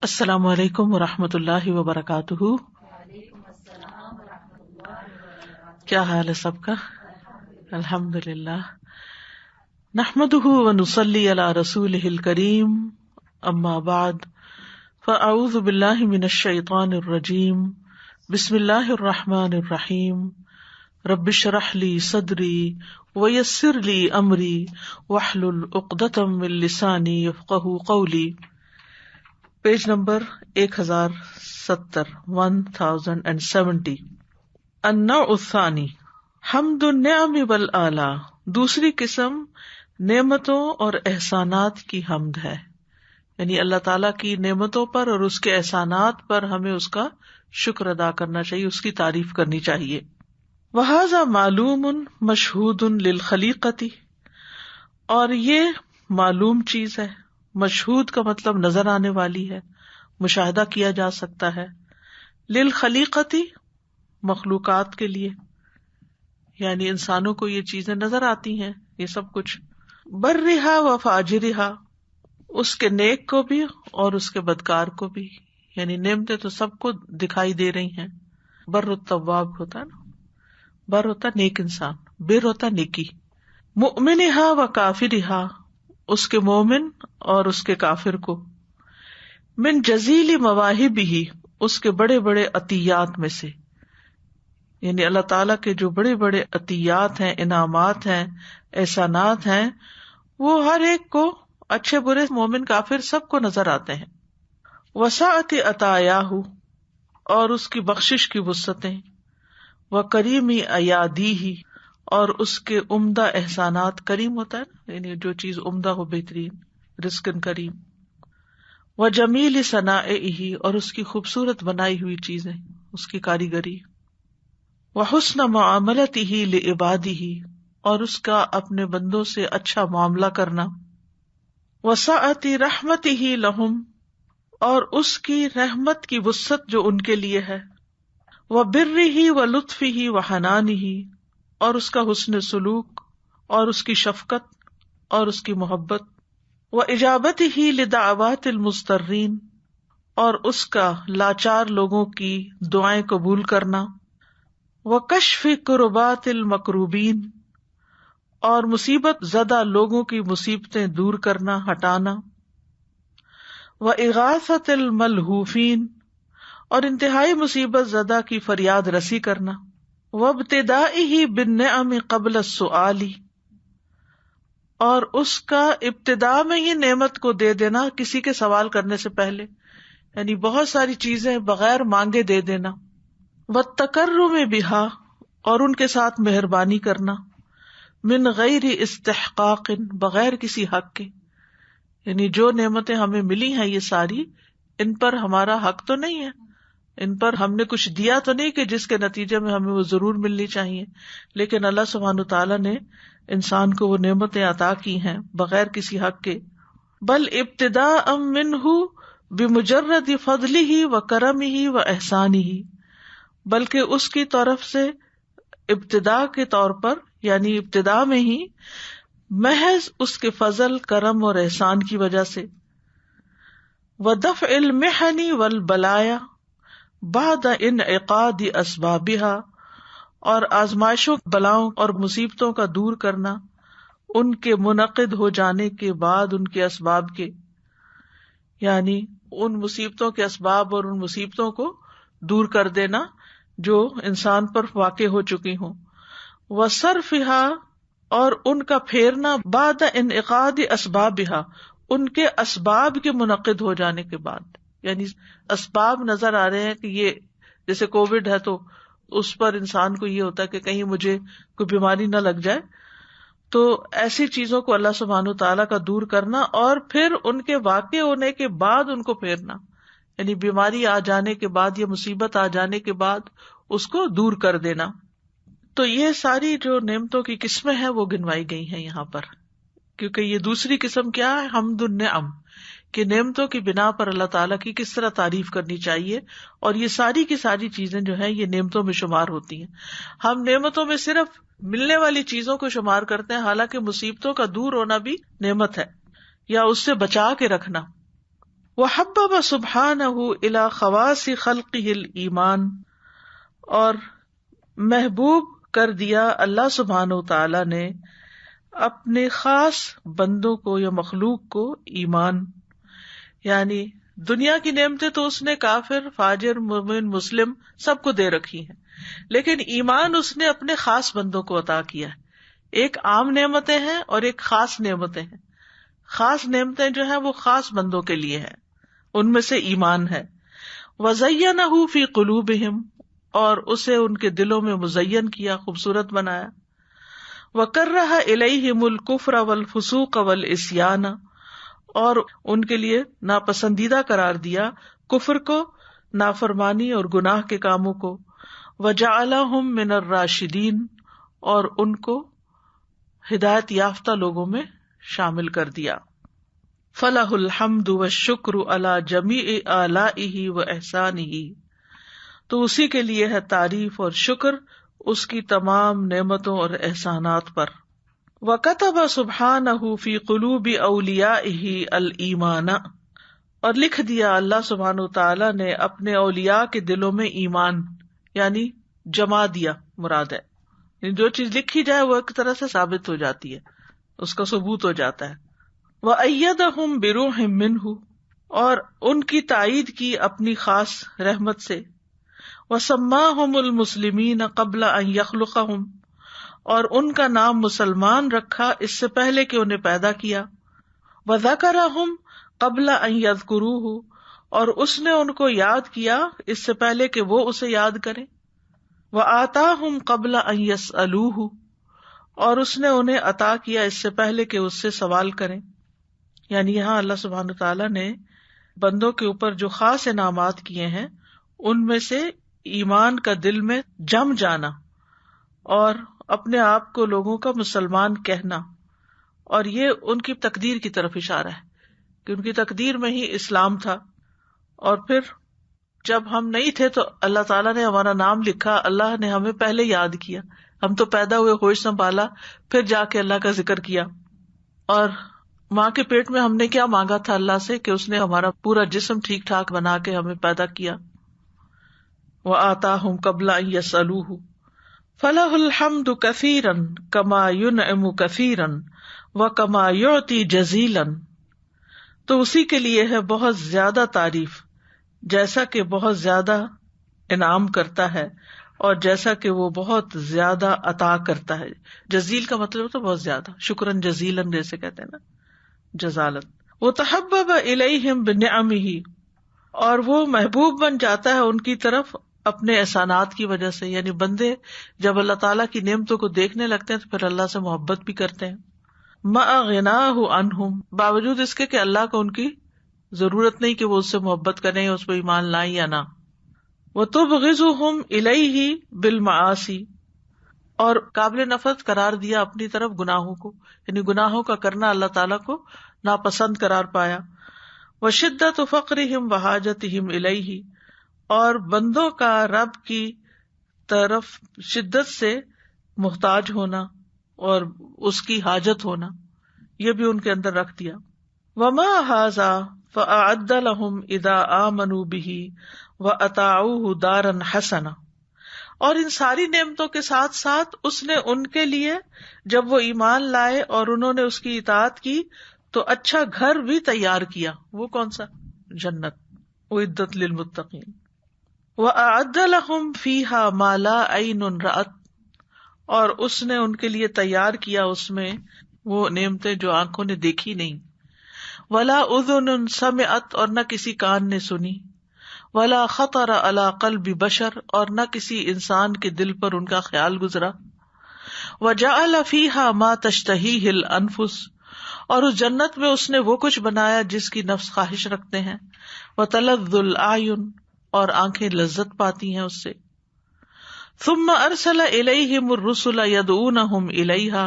السلام علیکم ورحمۃ اللہ وبرکاتہ۔ کیا حال ہے سب کا؟ الحمد للہ۔ نحمده ونصلی علی رسولہ الکریم، اما بعد فاعوذ باللہ من الشیطان الرجیم، بسم اللہ الرحمن الرحیم۔ رب اشرح لی صدری ویسر لی امری واحلل عقدۃ من لسانی یفقہوا قولی۔ پیج نمبر 1070 النوع الثانی حمد النعم والآلاء، دوسری قسم نعمتوں اور احسانات کی حمد ہے، یعنی اللہ تعالیٰ کی نعمتوں پر اور اس کے احسانات پر ہمیں اس کا شکر ادا کرنا چاہیے، اس کی تعریف کرنی چاہیے۔ وہذا معلوم مشہود للخلیقۃ، اور یہ معلوم چیز ہے، مشہود کا مطلب نظر آنے والی ہے، مشاہدہ کیا جا سکتا ہے، للخلیقۃ مخلوقات کے لیے، یعنی انسانوں کو یہ چیزیں نظر آتی ہیں، یہ سب کچھ، برہا و فاجرہا، اس کے نیک کو بھی اور اس کے بدکار کو بھی، یعنی نعمتیں تو سب کو دکھائی دے رہی ہیں۔ بر التواب ہوتا ہے نا، بر ہوتا نیک انسان، بر ہوتا نیکی، مؤمنہا و کافرہا، اس کے مومن اور اس کے کافر کو، من جزیل مواہبہ، اس کے بڑے بڑے عطیات میں سے، یعنی اللہ تعالیٰ کے جو بڑے بڑے عطیات ہیں، انعامات ہیں، احسانات ہیں، وہ ہر ایک کو، اچھے برے، مومن کافر، سب کو نظر آتے ہیں۔ وسعت عطایاہ، اور اس کی بخشش کی وسعتیں، وکریم ایادیہ، اور اس کے عمدہ احسانات، کریم ہوتا ہے نا، یعنی جو چیز عمدہ ہو، بہترین، رزق کریم، وجمیل صنائعہ، اور اس کی خوبصورت بنائی ہوئی چیزیں، اس کی کاریگری، وحسن معاملتہ لعبادہ، اور اس کا اپنے بندوں سے اچھا معاملہ کرنا، وسعت رحمتہ لہم، اور اس کی رحمت کی وسعت جو ان کے لیے ہے، وبرہ ولطفہ وحنانہ، اور اس کا حسن سلوک اور اس کی شفقت اور اس کی محبت، وإجابتہ لدعوات المضطرین، اور اس کا لاچار لوگوں کی دعائیں قبول کرنا، وکشف کربات المکروبین، اور مصیبت زدہ لوگوں کی مصیبتیں دور کرنا، ہٹانا، وإغاثۃ الملہوفین، اور انتہائی مصیبت زدہ کی فریاد رسی کرنا، وابتدائہ بالنعم قبل السؤال، اور اس کا ابتدا میں ہی نعمت کو دے دینا کسی کے سوال کرنے سے پہلے، یعنی بہت ساری چیزیں بغیر مانگے دے دینا، والتکرم بہا، اور ان کے ساتھ مہربانی کرنا، من غیر استحقاق، بغیر کسی حق کے، یعنی جو نعمتیں ہمیں ملی ہیں یہ ساری، ان پر ہمارا حق تو نہیں ہے، ان پر ہم نے کچھ دیا تو نہیں کہ جس کے نتیجے میں ہمیں وہ ضرور ملنی چاہیے، لیکن اللہ سبحانہ تعالیٰ نے انسان کو وہ نعمتیں عطا کی ہیں بغیر کسی حق کے۔ بل ابتداء منہ بمجرد فضلہ وکرمہ واحسانہ، بلکہ اس کی طرف سے ابتدا کے طور پر، یعنی ابتدا میں ہی محض اس کے فضل، کرم اور احسان کی وجہ سے، ودفع المحن والبلایا بعد انعقاد اسبابها، اور آزمائشوں، بلاؤں اور مصیبتوں کا دور کرنا ان کے منعقد ہو جانے کے بعد، ان کے اسباب کے، یعنی ان مصیبتوں کے اسباب اور ان مصیبتوں کو دور کر دینا جو انسان پر واقع ہو چکی ہوں، وصرفها، اور ان کا پھیرنا، بعد انعقاد اسبابها، ان کے اسباب کے منعقد ہو جانے کے بعد، یعنی اسباب نظر آ رہے ہیں کہ یہ جیسے کووڈ ہے تو اس پر انسان کو یہ ہوتا ہے کہ کہیں مجھے کوئی بیماری نہ لگ جائے، تو ایسی چیزوں کو اللہ سبحانہ تعالیٰ کا دور کرنا، اور پھر ان کے واقع ہونے کے بعد ان کو پھیرنا، یعنی بیماری آ جانے کے بعد یا مصیبت آ جانے کے بعد اس کو دور کر دینا۔ تو یہ ساری جو نعمتوں کی قسمیں ہیں وہ گنوائی گئی ہیں یہاں پر، کیونکہ یہ دوسری قسم کیا ہے، حمد النعم، کہ نعمتوں کی بنا پر اللہ تعالیٰ کی کس طرح تعریف کرنی چاہیے، اور یہ ساری کی ساری چیزیں جو ہیں یہ نعمتوں میں شمار ہوتی ہیں۔ ہم نعمتوں میں صرف ملنے والی چیزوں کو شمار کرتے ہیں، حالانکہ مصیبتوں کا دور ہونا بھی نعمت ہے، یا اس سے بچا کے رکھنا۔ وحبب سبحانہ الی خواص خلقہ الایمان، اور محبوب کر دیا اللہ سبحانہ وتعالی نے اپنے خاص بندوں کو یا مخلوق کو ایمان، یعنی دنیا کی نعمتیں تو اس نے کافر، فاجر، مومن، مسلم سب کو دے رکھی ہیں، لیکن ایمان اس نے اپنے خاص بندوں کو عطا کیا ہے۔ ایک عام نعمتیں ہیں اور ایک خاص نعمتیں ہیں۔ خاص نعمتیں جو ہیں وہ خاص بندوں کے لیے ہیں، ان میں سے ایمان ہے۔ وَزَيَّنَهُ فِي قُلُوبِهِمْ، اور اسے ان کے دلوں میں مزین کیا، خوبصورت بنایا۔ وَكَرَّهَ إِلَيْهِمُ الْكُفْرَ وَالْفُسُوقَ وَالْعِصْيَانَ، اور ان کے لیے ناپسندیدہ قرار دیا کفر کو، نافرمانی اور گناہ کے کاموں کو۔ وَجَعَلَهُم مِّنَ الرَّاشِدِينَ، اور ان کو ہدایت یافتہ لوگوں میں شامل کر دیا۔ فَلَهُ الْحَمْدُ وَالشُّكْرُ عَلَى جَمِيعِ آلائِهِ وَإِحْسَانِهِ، تو اسی کے لیے ہے تعریف اور شکر اس کی تمام نعمتوں اور احسانات پر۔ وَكَتَبَ سُبْحَانَهُ فِي قُلُوبِ أَوْلِيَائِهِ الْإِيمَانَ، اور لکھ دیا اللہ سبحانہ وتعالیٰ نے اپنے اولیاء کے دلوں میں ایمان، یعنی جما دیا مراد ہے، جو چیز لکھی جائے وہ ایک طرح سے ثابت ہو جاتی ہے، اس کا ثبوت ہو جاتا ہے۔ وَأَيَّدَهُمْ بِرُوحٍ مِّنْهُ، اور ان کی تائید کی اپنی خاص رحمت سے۔ وَسَمَّاهُمُ الْمُسْلِمِينَ قَبْلَ أَن يَخْلُقَهُمْ، اور ان کا نام مسلمان رکھا اس سے پہلے کہ انہیں پیدا کیا۔ وَذَكَرَهُمْ قَبْلَ أَن يَذْكُرُوهُ، اور اس نے ان کو یاد کیا اس سے پہلے کہ وہ اسے یاد کریں۔ وَآتَاهُمْ قَبْلَ أَن يَسْأَلُوهُ، اور اس نے انہیں عطا کیا اس سے پہلے کہ اس سے سوال کریں۔ یعنی یہاں اللہ سبحانہ تعالیٰ نے بندوں کے اوپر جو خاص انعامات کیے ہیں ان میں سے ایمان کا دل میں جم جانا اور اپنے آپ کو لوگوں کا مسلمان کہنا، اور یہ ان کی تقدیر کی طرف اشارہ ہے کہ ان کی تقدیر میں ہی اسلام تھا۔ اور پھر جب ہم نہیں تھے تو اللہ تعالیٰ نے ہمارا نام لکھا، اللہ نے ہمیں پہلے یاد کیا، ہم تو پیدا ہوئے ہوش سنبھالا، پھر جا کے اللہ کا ذکر کیا۔ اور ماں کے پیٹ میں ہم نے کیا مانگا تھا اللہ سے کہ اس نے ہمارا پورا جسم ٹھیک ٹھاک بنا کے ہمیں پیدا کیا۔ وَآتَاهُمْ قَبْلَ أَن يَسْأَلُوهُ فَلَهُ الْحَمْدُ كَثِيرًا كَمَا يُنْعِمُ كَثِيرًا وَكَمَا يُعْطِي جَزِيلًا، تو اسی کے لیے ہے بہت زیادہ تعریف، جیسا کہ بہت زیادہ انعام کرتا ہے اور جیسا کہ وہ بہت زیادہ عطا کرتا ہے۔ جزیل کا مطلب تو بہت زیادہ، شکراً جزیلاً جیسے کہتے ہیں نا، جزالت۔ وَتَحَبَّبَ إِلَيْهِمْ بِنِعَمِهِ، اور وہ محبوب بن جاتا ہے ان کی طرف اپنے احسانات کی وجہ سے، یعنی بندے جب اللہ تعالیٰ کی نعمتوں کو دیکھنے لگتے ہیں تو پھر اللہ سے محبت بھی کرتے ہیں۔ مَعَ غِنَاهُ عَنْهُمْ، باوجود اس کے کہ اللہ کو ان کی ضرورت نہیں کہ وہ اس سے محبت کریں یا اس پہ ایمان لائیں یا نہ۔ وَتُبْغِضُهُمْ إِلَيْهِ بِالْمَعَاصِي، اور قابل نفرت قرار دیا اپنی طرف گناہوں کو، یعنی گناہوں کا کرنا اللہ تعالیٰ کو ناپسند قرار پایا۔ وَشِدَّةُ فَقْرِهِمْ وَحَاجَتِهِمْ إِلَيْهِ، اور بندوں کا رب کی طرف شدت سے محتاج ہونا اور اس کی حاجت ہونا، یہ بھی ان کے اندر رکھ دیا۔ وَمَا هَذَا فَأَعَدَّ لَهُمْ إِذَا آمَنُوا بِهِ وَأَطَاعُوهُ دَارًا حَسَنًا، اور ان ساری نعمتوں کے ساتھ ساتھ اس نے ان کے لیے جب وہ ایمان لائے اور انہوں نے اس کی اطاعت کی تو اچھا گھر بھی تیار کیا۔ وہ کون سا؟ جنت، اعدت للمتقین۔ وَأَعَدَّ لَهُمْ فِيهَا مَا لَا عَيْنٌ رَأَتْ، اور اس نے ان کے لیے تیار کیا اس میں وہ نعمتیں جو آنکھوں نے دیکھی نہیں، وَلَا أُذُنٌ سَمِعَتْ، اور نہ کسی کان نے سنی، وَلَا خَطَرَ عَلَى قَلْبِ بَشَرٍ، اور نہ کسی انسان کے دل پر ان کا خیال گزرا۔ وَجَعَلَ فِيهَا مَا تَشْتَهِيهِ الْأَنفُسُ، اور اس جنت میں اس نے وہ کچھ بنایا جس کی نفس خواہش رکھتے ہیں۔ وَتَلَذُّ الْأَعْيُنُ، اور آنکھیں لذت پاتی ہیں اس سے۔ ثُمَّ أَرْسَلَ إِلَيْهِمُ الرُّسُلَ يَدْعُونَهُمْ إِلَيْهَا،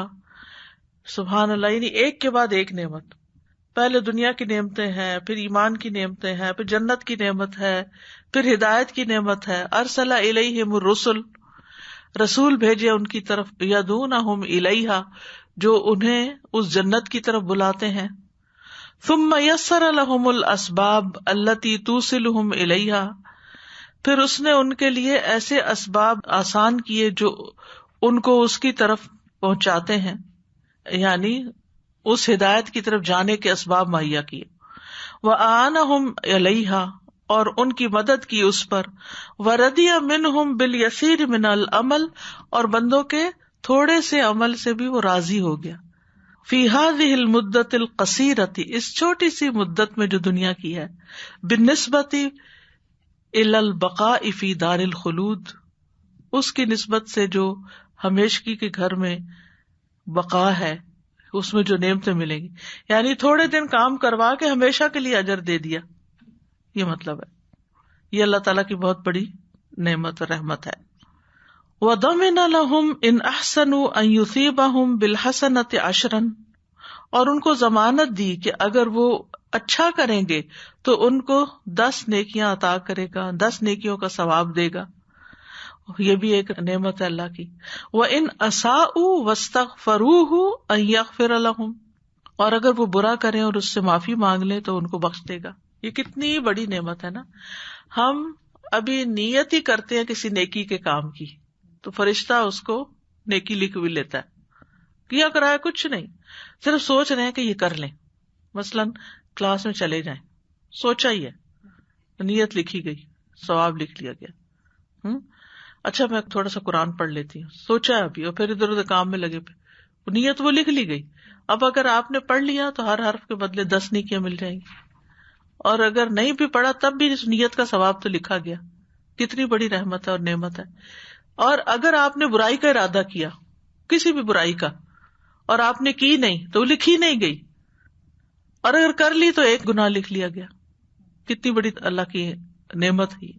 سبحان اللہ، یعنی ایک کے بعد ایک نعمت۔ پہلے دنیا کی نعمتیں ہیں، پھر ایمان کی نعمتیں ہیں، پھر جنت کی نعمت ہے، پھر ہدایت کی نعمت ہے۔ ارسل الیہم الرسل، رسول بھیجے ان کی طرف، یدعونہم الیہا، جو انہیں اس جنت کی طرف بلاتے ہیں۔ ثم یسر لهم الاسباب التي توصلهم الیہا، پھر اس نے ان کے لیے ایسے اسباب آسان کیے جو ان کو اس کی طرف پہنچاتے ہیں، یعنی اس ہدایت کی طرف جانے کے اسباب مہیا کیے. وَأَعَانَهُمْ عَلَيْهَا، اور ان کی مدد کی اس پر. وَرَضِيَ مِنْهُمْ بِالْيَسِيرِ مِنَ الْعَمَلِ، اور بندوں کے تھوڑے سے عمل سے بھی وہ راضی ہو گیا. فِي هَذِهِ الْمُدَّةِ الْقَصِيرَةِ، اس چھوٹی سی مدت میں جو دنیا کی ہے. بِالنِّسْبَةِ إِلَى الْبَقَاءِ فِي دَارِ الْخُلُودِ، اس کی نسبت سے جو ہمیشگی کے گھر میں بقا ہے، اس میں جو نعمتیں ملیں گی، یعنی تھوڑے دن کام کروا کے ہمیشہ کے لیے اجر دے دیا، یہ مطلب ہے. یہ اللہ تعالیٰ کی بہت بڑی نعمت اور رحمت ہے. وَضَمِنَ لَهُمْ إِنْ أَحْسَنُوا أَنْ يُثِيبَهُمْ بِالْحَسَنَةِ عَشْرًا، اور ان کو ضمانت دی کہ اگر وہ اچھا کریں گے تو ان کو 10 نیکیاں عطا کرے گا، 10 نیکیوں کا ثواب دے گا. یہ بھی ایک نعمت ہے اللہ کی. وَإِنْ أَسَاءُوا وَاسْتَغْفَرُوهُ أَنْ يَغْفِرَ لَهُمْ، اور اگر وہ برا کریں اور اس سے معافی مانگ لیں تو ان کو بخش دے گا. یہ کتنی بڑی نعمت ہے نا. ہم ابھی نیت ہی کرتے ہیں کسی نیکی کے کام کی تو فرشتہ اس کو نیکی لکھ بھی لیتا ہے. کیا کرایا کچھ نہیں، صرف سوچ رہے ہیں کہ یہ کر لیں. مثلاً کلاس میں چلے جائیں، سوچا ہی ہے، نیت لکھی گئی، ثواب لکھ لیا گیا. اچھا میں تھوڑا سا قرآن پڑھ لیتی ہوں، سوچا ہے ابھی، اور پھر ادھر ادھر کام میں لگے پہ نیت وہ لکھ لی گئی. اب اگر آپ نے پڑھ لیا تو ہر حرف کے بدلے 10 نیکیاں مل جائیں گی، اور اگر نہیں بھی پڑھا تب بھی اس نیت کا ثواب تو لکھا گیا. کتنی بڑی رحمت ہے اور نعمت ہے. اور اگر آپ نے برائی کا ارادہ کیا، کسی بھی برائی کا، اور آپ نے کی نہیں تو لکھی نہیں گئی، اور اگر کر لی تو ایک گناہ لکھ لیا گیا. کتنی بڑی اللہ کی نعمت ہے.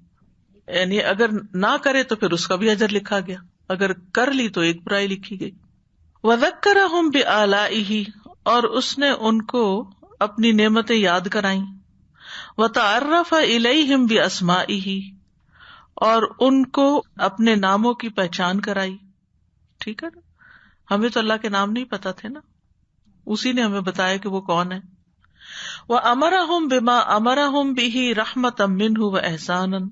یعنی اگر نہ کرے تو پھر اس کا بھی اجر لکھا گیا، اگر کر لی تو ایک برائی لکھی گئی. وَذَكَّرَهُمْ بِآلَائِهِ، اور اس نے ان کو اپنی نعمتیں یاد کرائیں. وَتَعَرَّفَ إِلَيْهِمْ بِأَسْمَائِهِ، اور ان کو اپنے ناموں کی پہچان کرائی. ٹھیک ہے نا، ہمیں تو اللہ کے نام نہیں پتا تھے نا، اسی نے ہمیں بتایا کہ وہ کون ہے. وَأَمَرَهُمْ بِمَا أَمَرَهُمْ بِهِ رَحْمَةً مِّنْهُ وَإِحْسَانًا،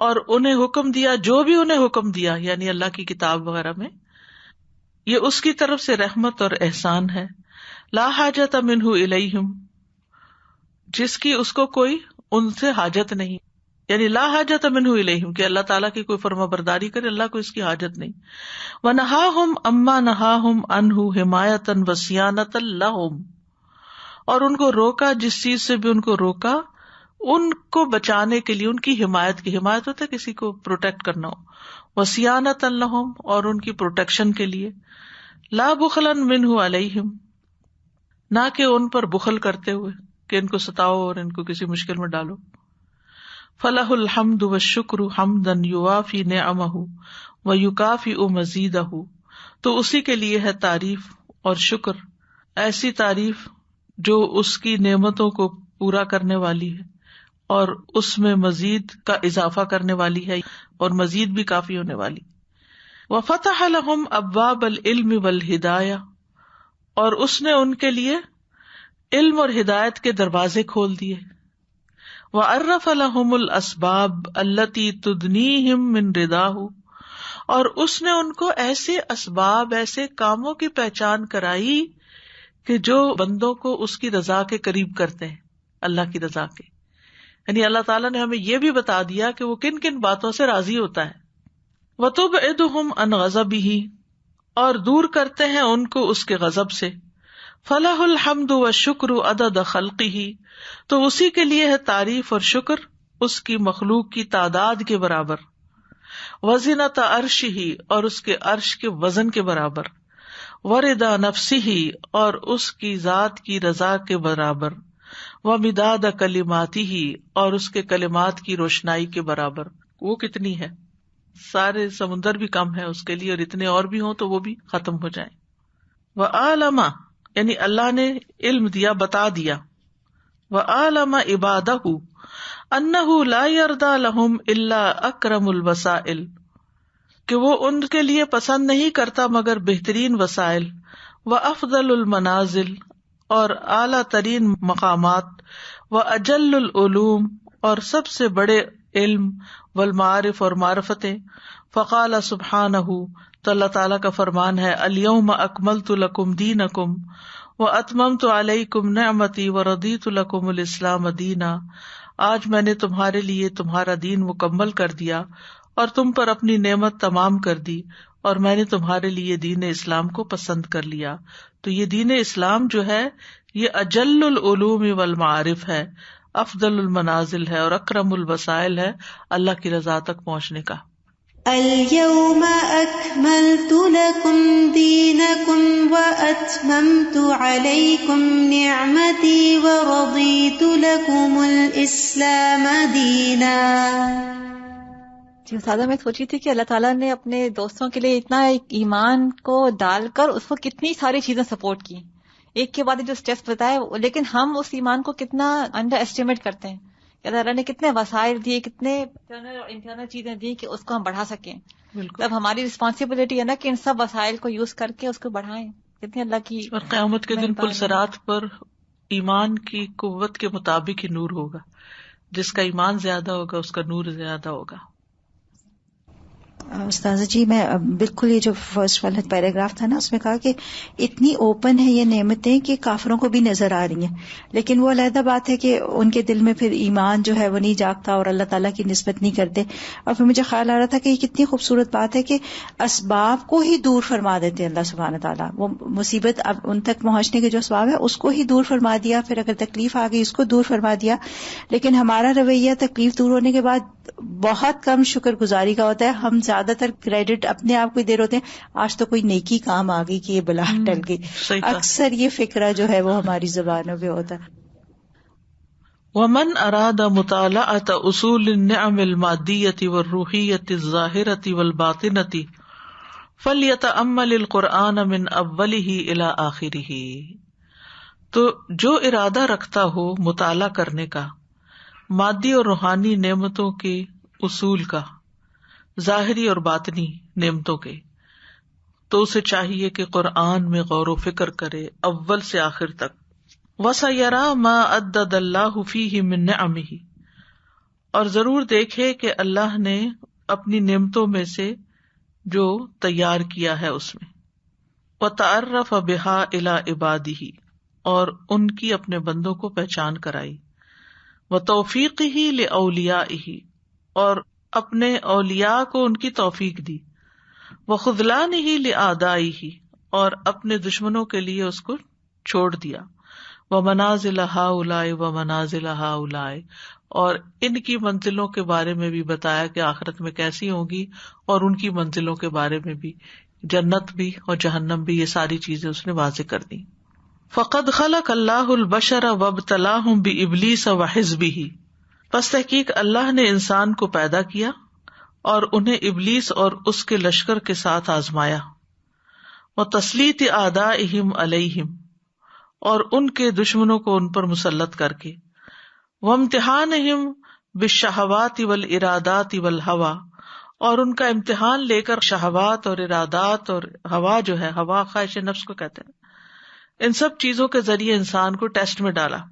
اور انہیں حکم دیا جو بھی انہیں حکم دیا، یعنی اللہ کی کتاب وغیرہ میں، یہ اس کی طرف سے رحمت اور احسان ہے. لا حاجت منہ الیہم، جس کی اس کو کوئی ان سے حاجت نہیں، یعنی لا حاجت منہ الیہم، کہ اللہ تعالیٰ کی کوئی فرما برداری کرے، اللہ کو اس کی حاجت نہیں. ونہاہم اما نہاہم عنہ حمایۃ وصیانۃ لہم، اور ان کو روکا جس چیز سے بھی ان کو روکا، ان کو بچانے کے لیے، ان کی حمایت کی، حمایت ہوتا ہے کسی کو پروٹیکٹ کرنا ہو، وصیانۃ لہم، اور ان کی پروٹیکشن کے لیے. لا بخلا منہ علیہم، نہ کہ ان پر بخل کرتے ہوئے کہ ان کو ستاؤ اور ان کو کسی مشکل میں ڈالو. فلہ الحمد والشکر حمدا یوافی نعمہ ویکافئ مزیدہ، تو اسی کے لیے ہے تعریف اور شکر، ایسی تعریف جو اس کی نعمتوں کو پورا کرنے والی ہے اور اس میں مزید کا اضافہ کرنے والی ہے، اور مزید بھی کافی ہونے والی. وفتح لهم ابواب العلم والہدایہ، اور اس نے ان کے لیے علم اور ہدایت کے دروازے کھول دیے. وعرف لهم الاسباب التي تدنیہم من رضاہ، اور اس نے ان کو ایسے اسباب، ایسے کاموں کی پہچان کرائی کہ جو بندوں کو اس کی رضا کے قریب کرتے ہیں، اللہ کی رضا کے. یعنی اللہ تعالیٰ نے ہمیں یہ بھی بتا دیا کہ وہ کن کن باتوں سے راضی ہوتا ہے. وَتُبْعِدُهُمْ عَنْ غَضَبِهِ، اور دور کرتے ہیں ان کو اس کے غضب سے. فَلَهُ الْحَمْدُ وَالشُّكْرُ عَدَدَ خَلْقِهِ، تو اسی کے لیے ہے تعریف اور شکر اس کی مخلوق کی تعداد کے برابر. وَزِنَةَ عَرْشِهِ، اور اس کے عرش کے وزن کے برابر. وَرِضَا نَفْسِهِ، اور اس کی ذات کی رضا کے برابر. وَمِدَادَ كَلِمَاتِهِ، اور اس کے کلمات کی روشنائی کے برابر. وہ کتنی ہے، سارے سمندر بھی کم ہے اس کے لیے، اور اتنے اور بھی ہوں تو وہ بھی ختم ہو جائیں. وَعَالَمَ، یعنی اللہ نے علم دیا، بتا دیا. وَعَالَمَ عِبَادَهُ أَنَّهُ لَا يَرْضَى لَهُمْ إِلَّا أَكْرَمُ الْوَسَائِلِ، کہ وہ ان کے لیے پسند نہیں کرتا مگر بہترین وسائل. وَأَفْضَلُ الْمَنَازِلِ، اور اعلیٰ ترین مقامات، و اجل العلوم اور سب سے بڑے علم، والمعارف اور معرفتیں. فقال سبحانہ، تو اللہ تعالیٰ کا فرمان ہے، الیوم اکملت لکم دینکم واتممت علیکم نعمتی ورضیت لکم الاسلام دینا. آج میں نے تمہارے لیے تمہارا دین مکمل کر دیا اور تم پر اپنی نعمت تمام کر دی، اور میں نے تمہارے لیے دین اسلام کو پسند کر لیا. تو یہ دین اسلام جو ہے یہ اجل العلوم والمعارف ہے، افضل المنازل ہے اور اکرم الوسائل ہے اللہ کی رضا تک پہنچنے کا. اليوم أكملت لكم دينكم وأتممت عليكم نعمتي ورضيت لكم الإسلام دينا. جی استاذہ، میں سوچی تھی کہ اللہ تعالیٰ نے اپنے دوستوں کے لیے اتنا ایمان کو ڈال کر اس کو کتنی ساری چیزیں سپورٹ کی، ایک کے بعد جو اسٹیپس بتائے، لیکن ہم اس ایمان کو کتنا انڈر ایسٹیمیٹ کرتے ہیں. اللہ تعالیٰ نے کتنے وسائل دیے، کتنے ایکسٹرنل اور انٹرنل چیزیں دی کہ اس کو ہم بڑھا سکیں. بالکل. اب ہماری رسپانسبلٹی ہے نا کہ ان سب وسائل کو یوز کر کے اس کو بڑھائیں. کتنی اللہ کی. اور قیامت کے دن پلسرات پر ایمان کی قوت کے مطابق ہی نور ہوگا، جس کا ایمان زیادہ ہوگا اس کا نور زیادہ ہوگا. استاذہ جی، میں بالکل یہ جو فرسٹ والا پیراگراف تھا نا، اس میں کہا کہ اتنی اوپن ہے یہ نعمتیں کہ کافروں کو بھی نظر آ رہی ہیں، لیکن وہ علیحدہ بات ہے کہ ان کے دل میں پھر ایمان جو ہے وہ نہیں جاگتا اور اللہ تعالیٰ کی نسبت نہیں کرتے. اور پھر مجھے خیال آ رہا تھا کہ یہ کتنی خوبصورت بات ہے کہ اسباب کو ہی دور فرما دیتے ہیں اللہ سبحانہ تعالیٰ. وہ مصیبت اب ان تک پہنچنے کے جو اسباب ہے اس کو ہی دور فرما دیا، پھر اگر تکلیف آ گئی اس کو دور فرما دیا. لیکن ہمارا رویہ تکلیف دور ہونے کے بعد بہت کم شکر گزاری کا ہوتا ہے. ہم زیادہ تر کریڈٹ اپنے آپ کو ہی دے رہے ہوتے ہیں، آج تو کوئی نیکی کام آ گئی کہ یہ بلا ٹل گئی. اکثر یہ فکرہ جو ہے وہ ہماری زبانوں پہ ہوتا ہے. ومن اراد مطالعة اصول النعم المادية والروحية الظاهرة والباطنة فليتأمل القرآن من اوله الى آخره. تو جو ارادہ رکھتا ہو مطالعہ کرنے کا مادی اور روحانی نعمتوں کے اصول کا، ظاہری اور باطنی نعمتوں کے، تو اسے چاہیے کہ قرآن میں غور و فکر کرے اول سے آخر تک. وَسَيَرَى مَا عَدَّدَ اللَّهُ فِيهِ مِن نِعَمِهِ، اور ضرور دیکھے کہ اللہ نے اپنی نعمتوں میں سے جو تیار کیا ہے اس میں. وَتَعَرَّفَ بِهَا إِلَى عِبَادِهِ، اور ان کی اپنے بندوں کو پہچان کرائی. وَتَوْفِيقِهِ لِأَوْلِيَائِهِ، اور اپنے اولیاء کو ان کی توفیق دی. وَخُذْلَانِهِ لِأَعْدَائِهِ، اور اپنے دشمنوں کے لیے اس کو چھوڑ دیا. وَمَنَازِلَ هَؤُلَاءِ وَمَنَازِلَ هَؤُلَاءِ، اور ان کی منزلوں کے بارے میں بھی بتایا کہ آخرت میں کیسی ہوں گی، اور ان کی منزلوں کے بارے میں بھی، جنت بھی اور جہنم بھی، یہ ساری چیزیں اس نے واضح کر دی. فَقَدْ خَلَقَ اللَّهُ الْبَشَرَ وَابْتَلَاهُمْ بِإِبْلِيسَ وَحِزْبِهِ، پس تحقیق اللہ نے انسان کو پیدا کیا اور انہیں ابلیس اور اس کے لشکر کے ساتھ آزمایا. وَتَسْلِيطِ أَعْدَائِهِمْ عَلَيْهِمْ، اور ان کے دشمنوں کو ان پر مسلط کر کے. وَامْتِحَانِهِمْ بِالشَّهَوَاتِ وَالْإِرَادَاتِ وَالْهَوَىٰ، اور ان کا امتحان لے کر شہوات اور ارادات اور ہوا جو ہے، ہوا خواہش نفس کو کہتے ہیں، ان سب چیزوں کے ذریعے انسان کو ٹیسٹ میں ڈالا.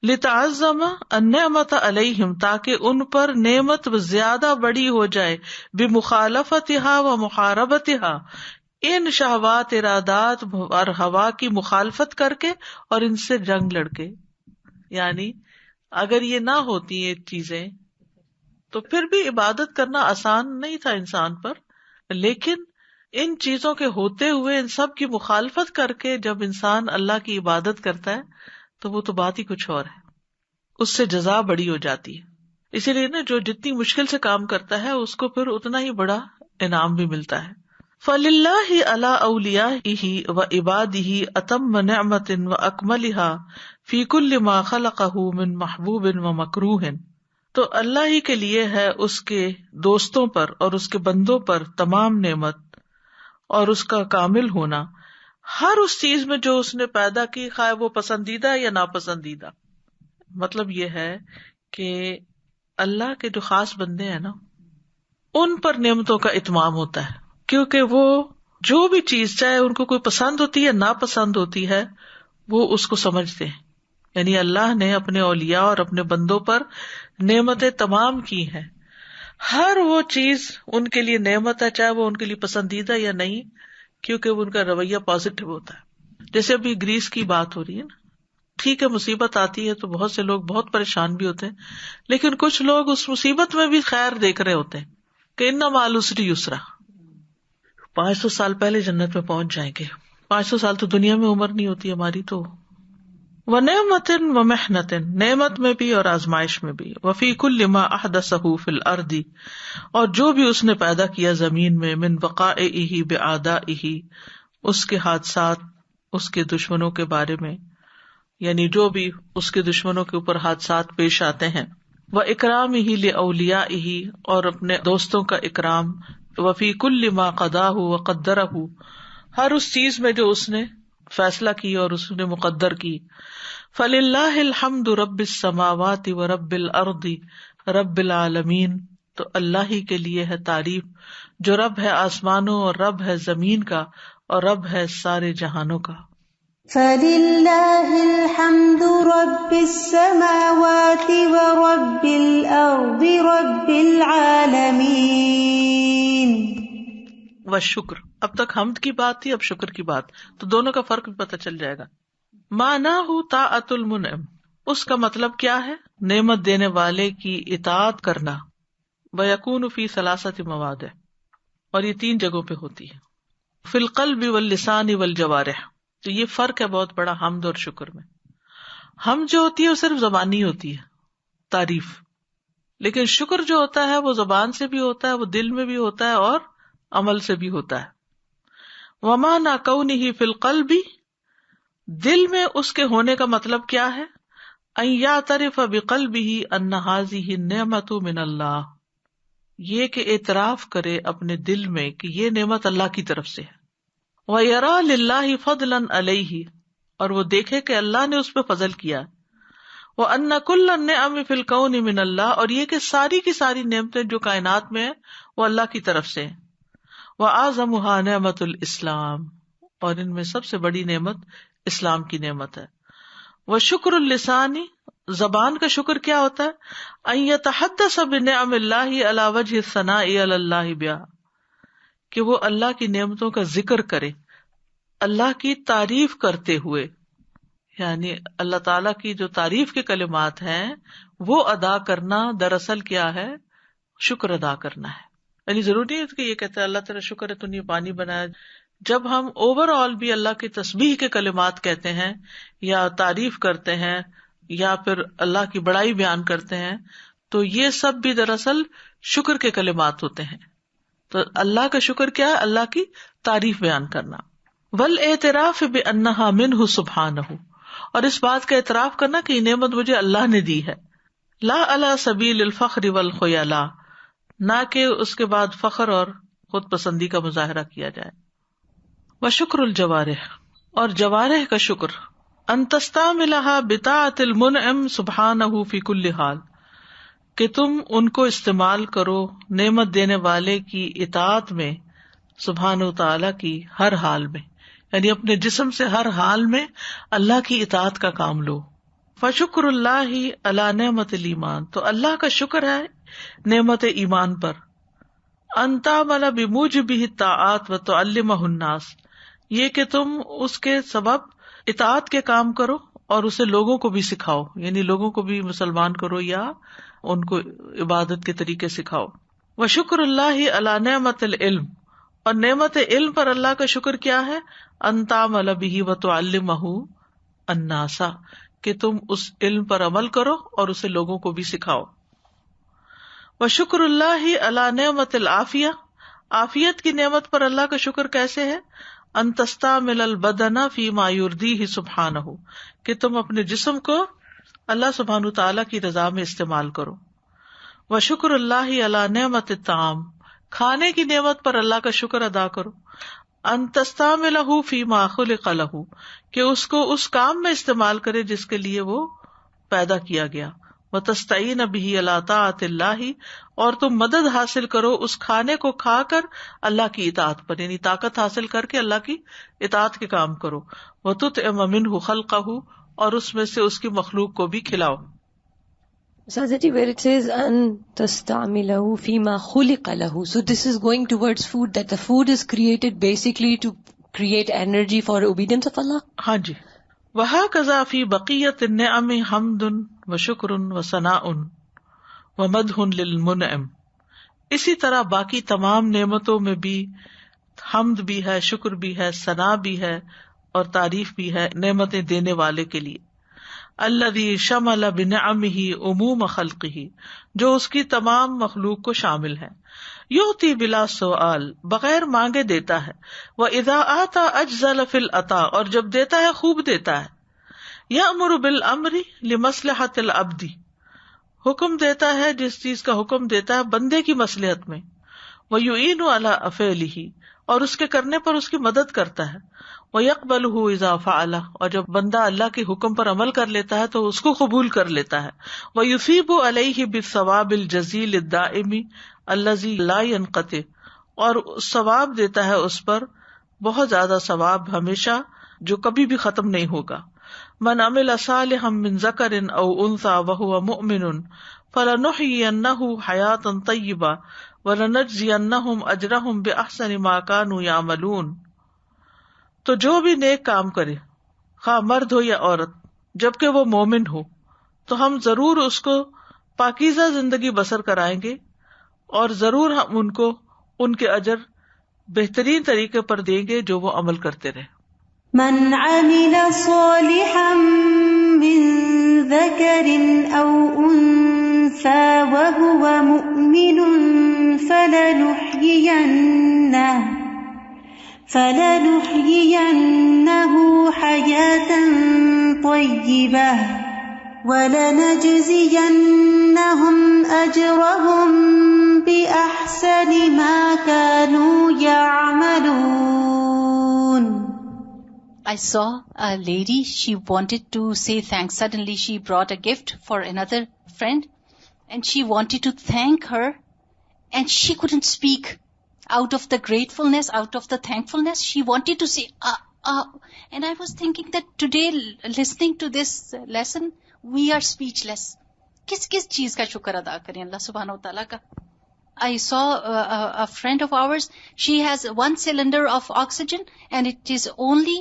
لِتَعَظَّمَ النِّعْمَةَ عَلَيْهِمْ، تاکہ ان پر نعمت زیادہ بڑی ہو جائے. بِمُخَالَفَتِهَا وَمُحَارَبَتِهَا، ان شہوات، ارادات اور ہوا کی مخالفت کر کے اور ان سے جنگ لڑ کے. یعنی اگر یہ نہ ہوتی یہ چیزیں تو پھر بھی عبادت کرنا آسان نہیں تھا انسان پر، لیکن ان چیزوں کے ہوتے ہوئے ان سب کی مخالفت کر کے جب انسان اللہ کی عبادت کرتا ہے تو وہ تو بات ہی کچھ اور ہے، اس سے جزا بڑی ہو جاتی ہے. اسی لیے نا جو جتنی مشکل سے کام کرتا ہے اس کو پھر اتنا ہی بڑا انعام بھی ملتا ہے. فَلِلَّهِ عَلَىٰ أَوْلِيَائِهِ وَعِبَادِهِ أَتَمَّ نِعْمَةٍ وَأَكْمَلِهَا فِي كُلِّ مَا خَلَقَهُ مِن مَحْبُوبٍ وَمَكْرُوهٍ، تو اللہ ہی کے لیے ہے اس کے دوستوں پر اور اس کے بندوں پر تمام نعمت اور اس کا کامل ہونا ہر اس چیز میں جو اس نے پیدا کی، خواہ وہ پسندیدہ یا ناپسندیدہ. مطلب یہ ہے کہ اللہ کے جو خاص بندے ہیں نا، ان پر نعمتوں کا اتمام ہوتا ہے، کیونکہ وہ جو بھی چیز چاہے ان کو کوئی پسند ہوتی ہے ناپسند ہوتی ہے، وہ اس کو سمجھتے ہیں. یعنی اللہ نے اپنے اولیاء اور اپنے بندوں پر نعمتیں تمام کی ہیں. ہر وہ چیز ان کے لیے نعمت ہے، چاہے وہ ان کے لیے پسندیدہ یا نہیں، کیونکہ ان کا رویہ پازیٹو ہوتا ہے. جیسے ابھی گریس کی بات ہو رہی ہے نا، ٹھیک ہے مصیبت آتی ہے تو بہت سے لوگ بہت پریشان بھی ہوتے ہیں، لیکن کچھ لوگ اس مصیبت میں بھی خیر دیکھ رہے ہوتے ہیں کہ ان مع العسر یسرا. 500 سال پہلے جنت میں پہنچ جائیں گے. 500 سال تو دنیا میں عمر نہیں ہوتی ہماری. تو وَنِعْمَةٍ وَمِحْنَةٍ، نعمت میں بھی اور آزمائش میں بھی. وَفِي كُلِّ مَا أَحْدَثَهُ فِي الْأَرْضِ، اور جو بھی اس نے پیدا کیا زمین میں، من وقائعہ بأعدائہ، اس کے حادثات اس کے دشمنوں کے بارے میں، یعنی جو بھی اس کے دشمنوں کے اوپر حادثات پیش آتے ہیں. وَإِكْرَامِهِ لِأَوْلِيَائِهِ، اور اپنے دوستوں کا اکرام. وَفِي كُلِّ مَا قَضَاهُ وَقَدَّرَهُ، ہر اس چیز میں جو اس نے فیصلہ کی اور اس نے مقدر کی. فَلِلَّهِ الْحَمْدُ رَبِّ السَّمَاوَاتِ وَرَبِّ الْأَرْضِ رَبِّ الْعَالَمِينَ، تو اللہ ہی کے لیے ہے تعریف جو رب ہے آسمانوں اور رب ہے زمین کا اور رب ہے سارے جہانوں کا. فَلِلَّهِ الْحَمْدُ رَبِّ السَّمَاوَاتِ وَرَبِّ الْأَرْضِ رَبِّ الْعَالَمِينَ. والشکر، اب تک حمد کی بات تھی، اب شکر کی بات، تو دونوں کا فرق بھی پتہ چل جائے گا. معناہ طاعت المنعم، اس کا مطلب کیا ہے؟ نعمت دینے والے کی اطاعت کرنا. وَيَكُونُ فِي ثَلَاثَةِ مَوَاضِعَ، اور یہ 3 جگہوں پہ ہوتی ہے. فِي الْقَلْبِ وَاللِّسَانِ وَالْجَوَارِحِ، تو یہ فرق ہے بہت بڑا حمد اور شکر میں. حمد جو ہوتی ہے وہ صرف زبانی ہوتی ہے، تعریف، لیکن شکر جو ہوتا ہے وہ زبان سے بھی ہوتا ہے، وہ دل میں بھی ہوتا ہے اور عمل سے بھی ہوتا ہے. وَمَعْنَى كَوْنِهِ فِي الْقَلْبِ، دل میں اس کے ہونے کا مطلب کیا ہے؟ أَن يَعْتَرِفَ بِقَلْبِهِ أَنَّ هَذِهِ النِّعْمَةُ مِنَ اللَّهِ، یہ کہ اعتراف کرے اپنے دل میں کہ یہ نعمت اللہ کی طرف سے ہے. وَيَرَى لِلَّهِ فَضْلًا عَلَيْهِ، اور وہ دیکھے کہ اللہ نے اس پہ فضل کیا. وَأَنَّ كُلَّ النِّعَمِ فِي الْكَوْنِ مِنَ اللَّهِ، اور یہ کہ ساری کی ساری نعمتیں جو کائنات میں ہیں وہ اللہ کی طرف سے ہیں. وَأَعْظَمُهَا نِعْمَةُ الْإِسْلَامِ، اور ان میں سب سے بڑی نعمت اسلام کی نعمت ہے. وَشُكْرُ اللِّسَانِ، زبان کا شکر کیا ہوتا ہے؟ أَن يَتَحَدَّثَ بِنِعَمِ اللَّهِ عَلَى وَجْهِ الثَّنَاءِ عَلَى اللَّهِ بِهَا، کہ وہ اللہ کی نعمتوں کا ذکر کرے اللہ کی تعریف کرتے ہوئے. یعنی اللہ تعالیٰ کی جو تعریف کے کلمات ہیں وہ ادا کرنا دراصل کیا ہے؟ شکر ادا کرنا ہے. یعنی ضروری ہے کہ یہ کہتا ہے اللہ تیرا شکر ہے تو نے پانی بنایا. جب ہم اوور آل بھی اللہ کی تسبیح کے کلمات کہتے ہیں یا تعریف کرتے ہیں یا پھر اللہ کی بڑائی بیان کرتے ہیں تو یہ سب بھی دراصل شکر کے کلمات ہوتے ہیں. تو اللہ کا شکر کیا ہے؟ اللہ کی تعریف بیان کرنا. والاعتراف بانہا منہ سبحانہ، اور اس بات کا اعتراف کرنا کہ یہ نعمت مجھے اللہ نے دی ہے. لا علی سبیل الفخر والخیلاء، نہ کہ اس کے بعد فخر اور خود پسندی کا مظاہرہ کیا جائے. وشکر الجوارح، اور جوارح کا شکر. ان تستعملها بطاعت المنعم سبحانہ فی کل حال، کہ تم ان کو استعمال کرو نعمت دینے والے کی اطاعت میں سبحانہ تعالی کی ہر حال میں، یعنی اپنے جسم سے ہر حال میں اللہ کی اطاعت کا کام لو. فشکر اللہ علی نعمت الایمان، تو اللہ کا شکر ہے نعمت ایمان پر. ان تعمل بموجبہ الطاعات وتعلمہ الناس، یہ کہ تم اس کے سبب اطاعت کے کام کرو اور اسے لوگوں کو بھی سکھاؤ، یعنی لوگوں کو بھی مسلمان کرو یا ان کو عبادت کے طریقے سکھاؤ. وشکر اللہ علی نعمت العلم، اور نعمت علم پر اللہ کا شکر کیا ہے؟ ان تعمل بہ وتعلمہ الناس، کہ تم اس علم پر عمل کرو اور اسے لوگوں کو بھی سکھاؤ. وشکر اللہ علی نعمت العافیہ، عافیت کی نعمت پر اللہ کا شکر کیسے ہے؟ ان تستعمل البدن فیما یرضیہ سبحانہ، کہ تم اپنے جسم کو اللہ سبحانہ تعالیٰ کی رضا میں استعمال کرو. وشکر اللہ علی نعمت الطعام، کھانے کی نعمت پر اللہ کا شکر ادا کرو. ان تستعملہ فیما خلق لہ، کہ اس کو اس کام میں استعمال کرے جس کے لیے وہ پیدا کیا گیا. وتستعین به علی طاعت اللہ، اور تم مدد حاصل کرو اس کھانے کو کھا کر اللہ کی اطاعت پر، یعنی طاقت حاصل کر کے اللہ کی اطاعت کے کام کرو. وتطعم منہ خلقہ، اور اس میں سے اس کی مخلوق کو بھی کھلاؤ. Sajati, where it says an tastamilahu fima khuliqa lahu, so this is going towards food, that the food is created basically to create energy for obedience of Allah. ہاں جی. وہکذا فی بقیت النعم حمد وشکر وثناء ومدح للمنعم، اسی طرح باقی تمام نعمتوں میں بھی حمد بھی ہے، شکر بھی ہے، ثنا بھی ہے اور تعریف بھی ہے نعمتیں دینے والے کے لیے. الذی شمل بنعمہ عموم خلقہ، جو اس کی تمام مخلوق کو شامل ہے. یؤتی بلا سؤال، بغیر مانگے دیتا ہے. واذا آتا اجزل فی العطا، اور جب دیتا ہے خوب دیتا ہے. یأمر بالامر لمصلحۃ العبد، حکم دیتا ہے جس چیز کا حکم دیتا ہے بندے کی مصلحت میں. ویعین علی فعلہ، اور اس کے کرنے پر اس کی مدد کرتا ہے. وَيَقْبَلُهُ إِذَا فَعَلَ، اور جب بندہ اللہ کے حکم پر عمل کر لیتا ہے تو اس کو قبول کر لیتا ہے. وَيُثِيبُ عَلَيْهِ بِالثَّوَابِ الْجَزِيلِ الدَّائِمِ الَّذِي لَا يَنْقَطِعُ، اور ثواب دیتا ہے اس پر بہت زیادہ ثواب ہمیشہ جو کبھی بھی ختم نہیں ہوگا. مَنْ عَمِلَ صَالِحًا مِّن ذَكَرٍ أَوْ أُنثَىٰ وَهُوَ مُؤْمِنٌ فَلَنُحْيِيَنَّهُ حَيَاةً طَيِّبَةً وَلَنَجْزِيَنَّهُمْ أَجْرَهُمْ بِأَحْسَنِ مَا كَانُوا يَعْمَلُونَ. تو جو بھی نیک کام کرے، خواہ مرد ہو یا عورت، جبکہ وہ مومن ہو، تو ہم ضرور اس کو پاکیزہ زندگی بسر کرائیں گے، اور ضرور ہم ان کو ان کے اجر بہترین طریقے پر دیں گے جو وہ عمل کرتے رہے. من عمل صالحا من ذکر او انثى وهو مؤمن فلنحيينه حياة طيبة وَلَنَجْزِيَنَّهُمْ أَجْرَهُمْ بِأَحْسَنِ مَا كَانُوا يَعْمَلُونَ. I saw a lady, she wanted to say thanks. Suddenly she brought a gift for another friend and she wanted to thank her and she couldn't speak. Out of the gratefulness, out of the thankfulness, she wanted to say, and I was thinking that today, listening to this lesson, we are speechless. کس چیز کا شکر ادا کریں اللہ سبحانہ و تعالیٰ کا. I saw a friend of ours, she has 1 cylinder of oxygen and it is only,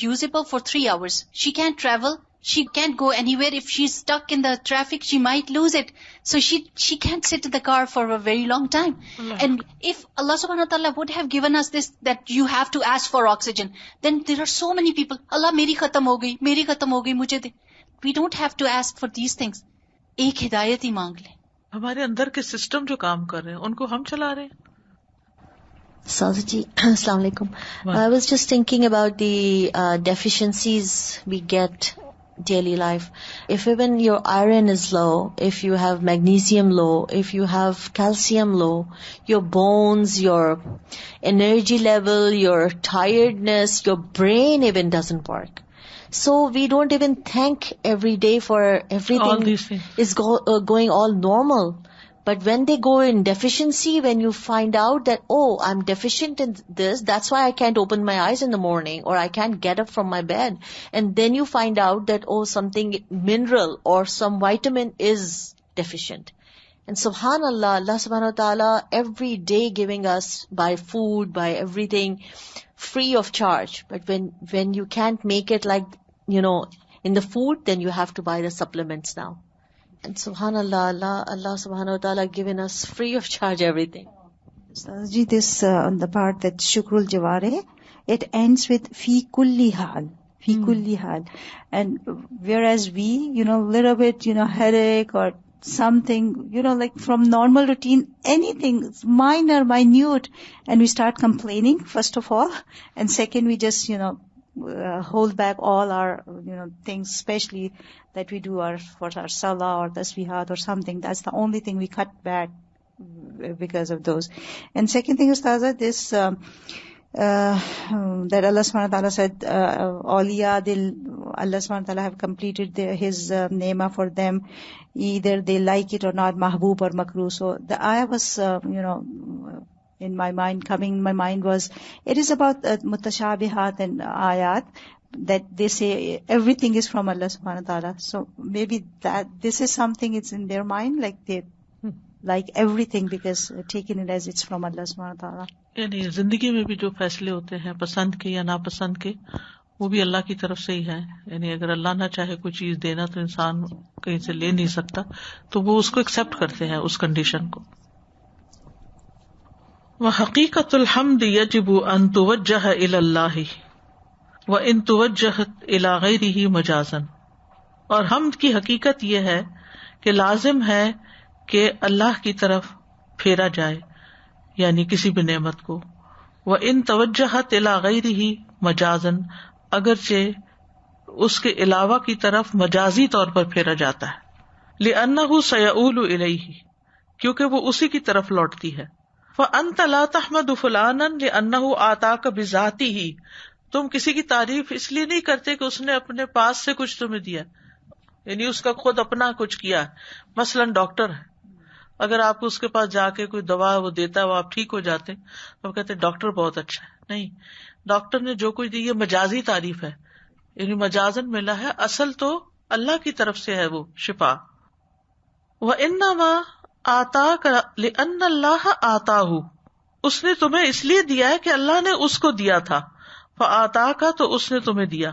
usable for 3 hours. She can't travel, she can't go anywhere. If she's stuck in the traffic, she might lose it. So she can't sit in the car for a very long time. And if Allah subhanahu wa ta'ala would have given us this, that you have to ask for oxygen, then there are so many people, Allah meri khatam ho gayi, mujhe de. We don't have to ask for these things. ایک ہدایت ہی مانگ لیں. ہمارے اندر کے system جو کام کر رہے ہیں ان کو ہم چلا رہے ہیں. سازا جی السلام علیکم. I was just thinking about the deficiencies we get daily life. If even your iron is low, if you have magnesium low, if you have calcium low, your bones, your energy level, your tiredness, your brain even doesn't work. So we don't even thank every day for everything. All these things is going all normal. But when they go in deficiency, when you find out that, I'm deficient in this, that's why I can't open my eyes in the morning, or I can't get up from my bed. And then you find out that, something mineral or some vitamin is deficient. And subhanallah, Allah subhanahu wa ta'ala every day giving us by food, by everything, free of charge. But when you can't make it like, in the food, then you have to buy the supplements now. And subhanallah, Allah subhanahu wa ta'ala given us free of charge everything. Ustaz, this on the part that Shukrul Jawareh, it ends with fi kulli hal. Fi kulli hal. And whereas we, little bit, headache or something, like from normal routine, anything minor, minute, and we start complaining, first of all. And second, we just, hold back all our, things, especially that we do for our salah or tasbihat or something. That's the only thing we cut back because of those. And second thing, Ustaza, this, that Allah subhanahu wa ta'ala said, awliya, Allah subhanahu wa ta'ala have completed his nema for them, either they like it or not, mahboob or makruh. So the ayah was, in my mind was, it is about mutashabihat and ayat, that they say everything is from Allah subhanahu wa ta'ala. So maybe that this is something it's in their mind, like they like everything because taking it as it's from Allah subhanahu wa ta'ala. یعنی زندگی میں بھی جو فیصلے ہوتے ہیں پسند کے یا ناپسند کے، وہ بھی اللہ کی طرف سے ہی ہے. یعنی اگر اللہ نہ چاہے کوئی چیز دینا تو انسان کہیں سے لے نہیں سکتا، تو وہ اس کو ایکسپٹ کرتے ہیں اس کنڈیشن کو. وحقیقت الحمد یجب ان توجہ الی اللہ وان توجہت الی غیرہ مجازا. اور حمد کی حقیقت یہ ہے کہ لازم ہے کہ اللہ کی طرف پھیرا جائے، یعنی کسی بھی نعمت کو. وَإِن تَوَجَّهَتْ إِلَىٰ غَيْرِهِ مَجَازًا، اگرچہ اس کے علاوہ کی طرف مجازی طور پر پھیرا جاتا ہے. لِأَنَّهُ سَيَئُولُ إِلَيْهِ، کیونکہ وہ اسی کی طرف لوٹتی ہے. فَأَنْتَ لَا تَحْمَدُ فُلَانًا لِأَنَّهُ آتَاكَ بِذَاتِهِ، تم کسی کی تعریف اس لیے نہیں کرتے کہ اس نے اپنے پاس سے کچھ تمہیں دیا، یعنی اس کا خود اپنا کچھ کیا ہے. مثلاً ڈاکٹر ہے، اگر آپ اس کے پاس جا کے کوئی دوا وہ دیتا ہے، وہ آپ ٹھیک ہو جاتے ہیں، تو آپ کہتے ہیں ڈاکٹر بہت اچھا ہے. نہیں، ڈاکٹر نے جو کچھ دی یہ مجازی تعریف ہے، یعنی مجازن ملا ہے، اصل تو اللہ کی طرف سے ہے وہ شفا. وَإِنَّمَا آتَاكَ لِأَنَّ اللَّهَ آتَاهُ، اس نے تمہیں اس لیے دیا ہے کہ اللہ نے اس کو دیا تھا. فَآتَاكَ، تو اس نے تمہیں دیا.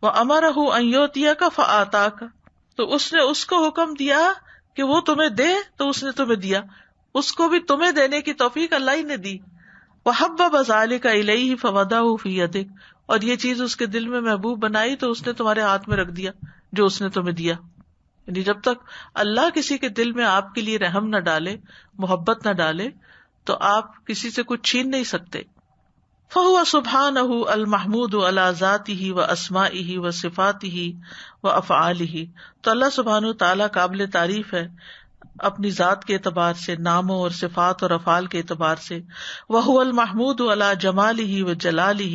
وَأَمَرَهُ أَن يُؤْتِيَكَ فَآتَاكَ، تو اس نے اس کو حکم دیا کہ وہ تمہیں دے تو اس نے تمہیں دیا. اس کو بھی تمہیں دینے کی توفیق اللہ ہی نے دی. وَحَبَّبَ ذَلِكَ إِلَيْهِ فَوَضَعَهُ فِي يَدِكَ، اور یہ چیز اس کے دل میں محبوب بنائی تو اس نے تمہارے ہاتھ میں رکھ دیا جو اس نے تمہیں دیا. یعنی جب تک اللہ کسی کے دل میں آپ کے لیے رحم نہ ڈالے، محبت نہ ڈالے، تو آپ کسی سے کچھ چھین نہیں سکتے. فَهُوَ سُبْحَانَهُ الْمَحْمُودُ عَلَى ذَاتِهِ وَأَسْمَائِهِ وَصِفَاتِهِ وَأَفْعَالِهِ، تو اللہ سبحانہ وتعالیٰ قابل تعریف ہے اپنی ذات کے اعتبار سے، ناموں اور صفات اور افعال کے اعتبار سے. وَهُوَ الْمَحْمُودُ عَلَى جَمَالِهِ وَجَلَالِهِ،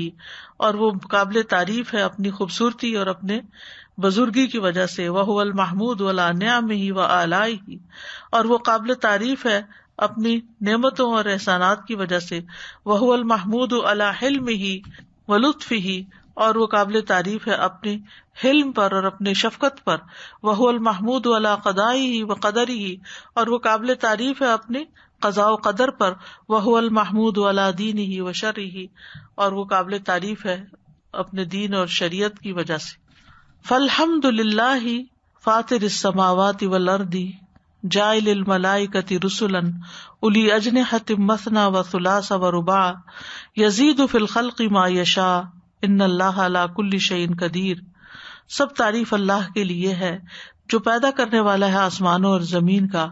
اور وہ قابل تعریف ہے اپنی خوبصورتی اور اپنے بزرگی کی وجہ سے. وَهُوَ الْمَحْمُودُ عَلَى نِعَمِهِ وَآلَائِهِ، اور وہ قابل تعریف ہے اپنی نعمتوں اور احسانات کی وجہ سے. وَهُوَ الْمَحْمُودُ عَلَى حِلْمِهِ وَلُطْفِهِ، اور وہ قابل تعریف ہے اپنی حلم پر اور اپنے شفقت پر. وَهُوَ الْمَحْمُودُ عَلَى قَضَائِهِ وَقَدَرِهِ، اور وہ قابل تعریف ہے اپنے قضاء و قدر پر. وَهُوَ الْمَحْمُودُ عَلَى دِينِهِ وَشَرْعِهِ، اور وہ قابل تعریف ہے اپنے دین اور شریعت کی وجہ سے. فَالْحَمْدُ لِلَّهِ فَاطِرِ السَّمَاوَاتِ وَالْأَرْضِ جَاعِلِ الْمَلَائِكَةِ رُسُلًا أُولِي أَجْنِحَةٍ مَثْنَىٰ وَثُلَاثَ وَرُبَاعَ يَزِيدُ فِي الْخَلْقِ مَا يَشَاءُ إِنَّ اللَّهَ عَلَىٰ كُلِّ شَيْءٍ قَدِيرٌ. سب تعریف اللہ کے لیے ہے جو پیدا کرنے والا ہے آسمانوں اور زمین کا،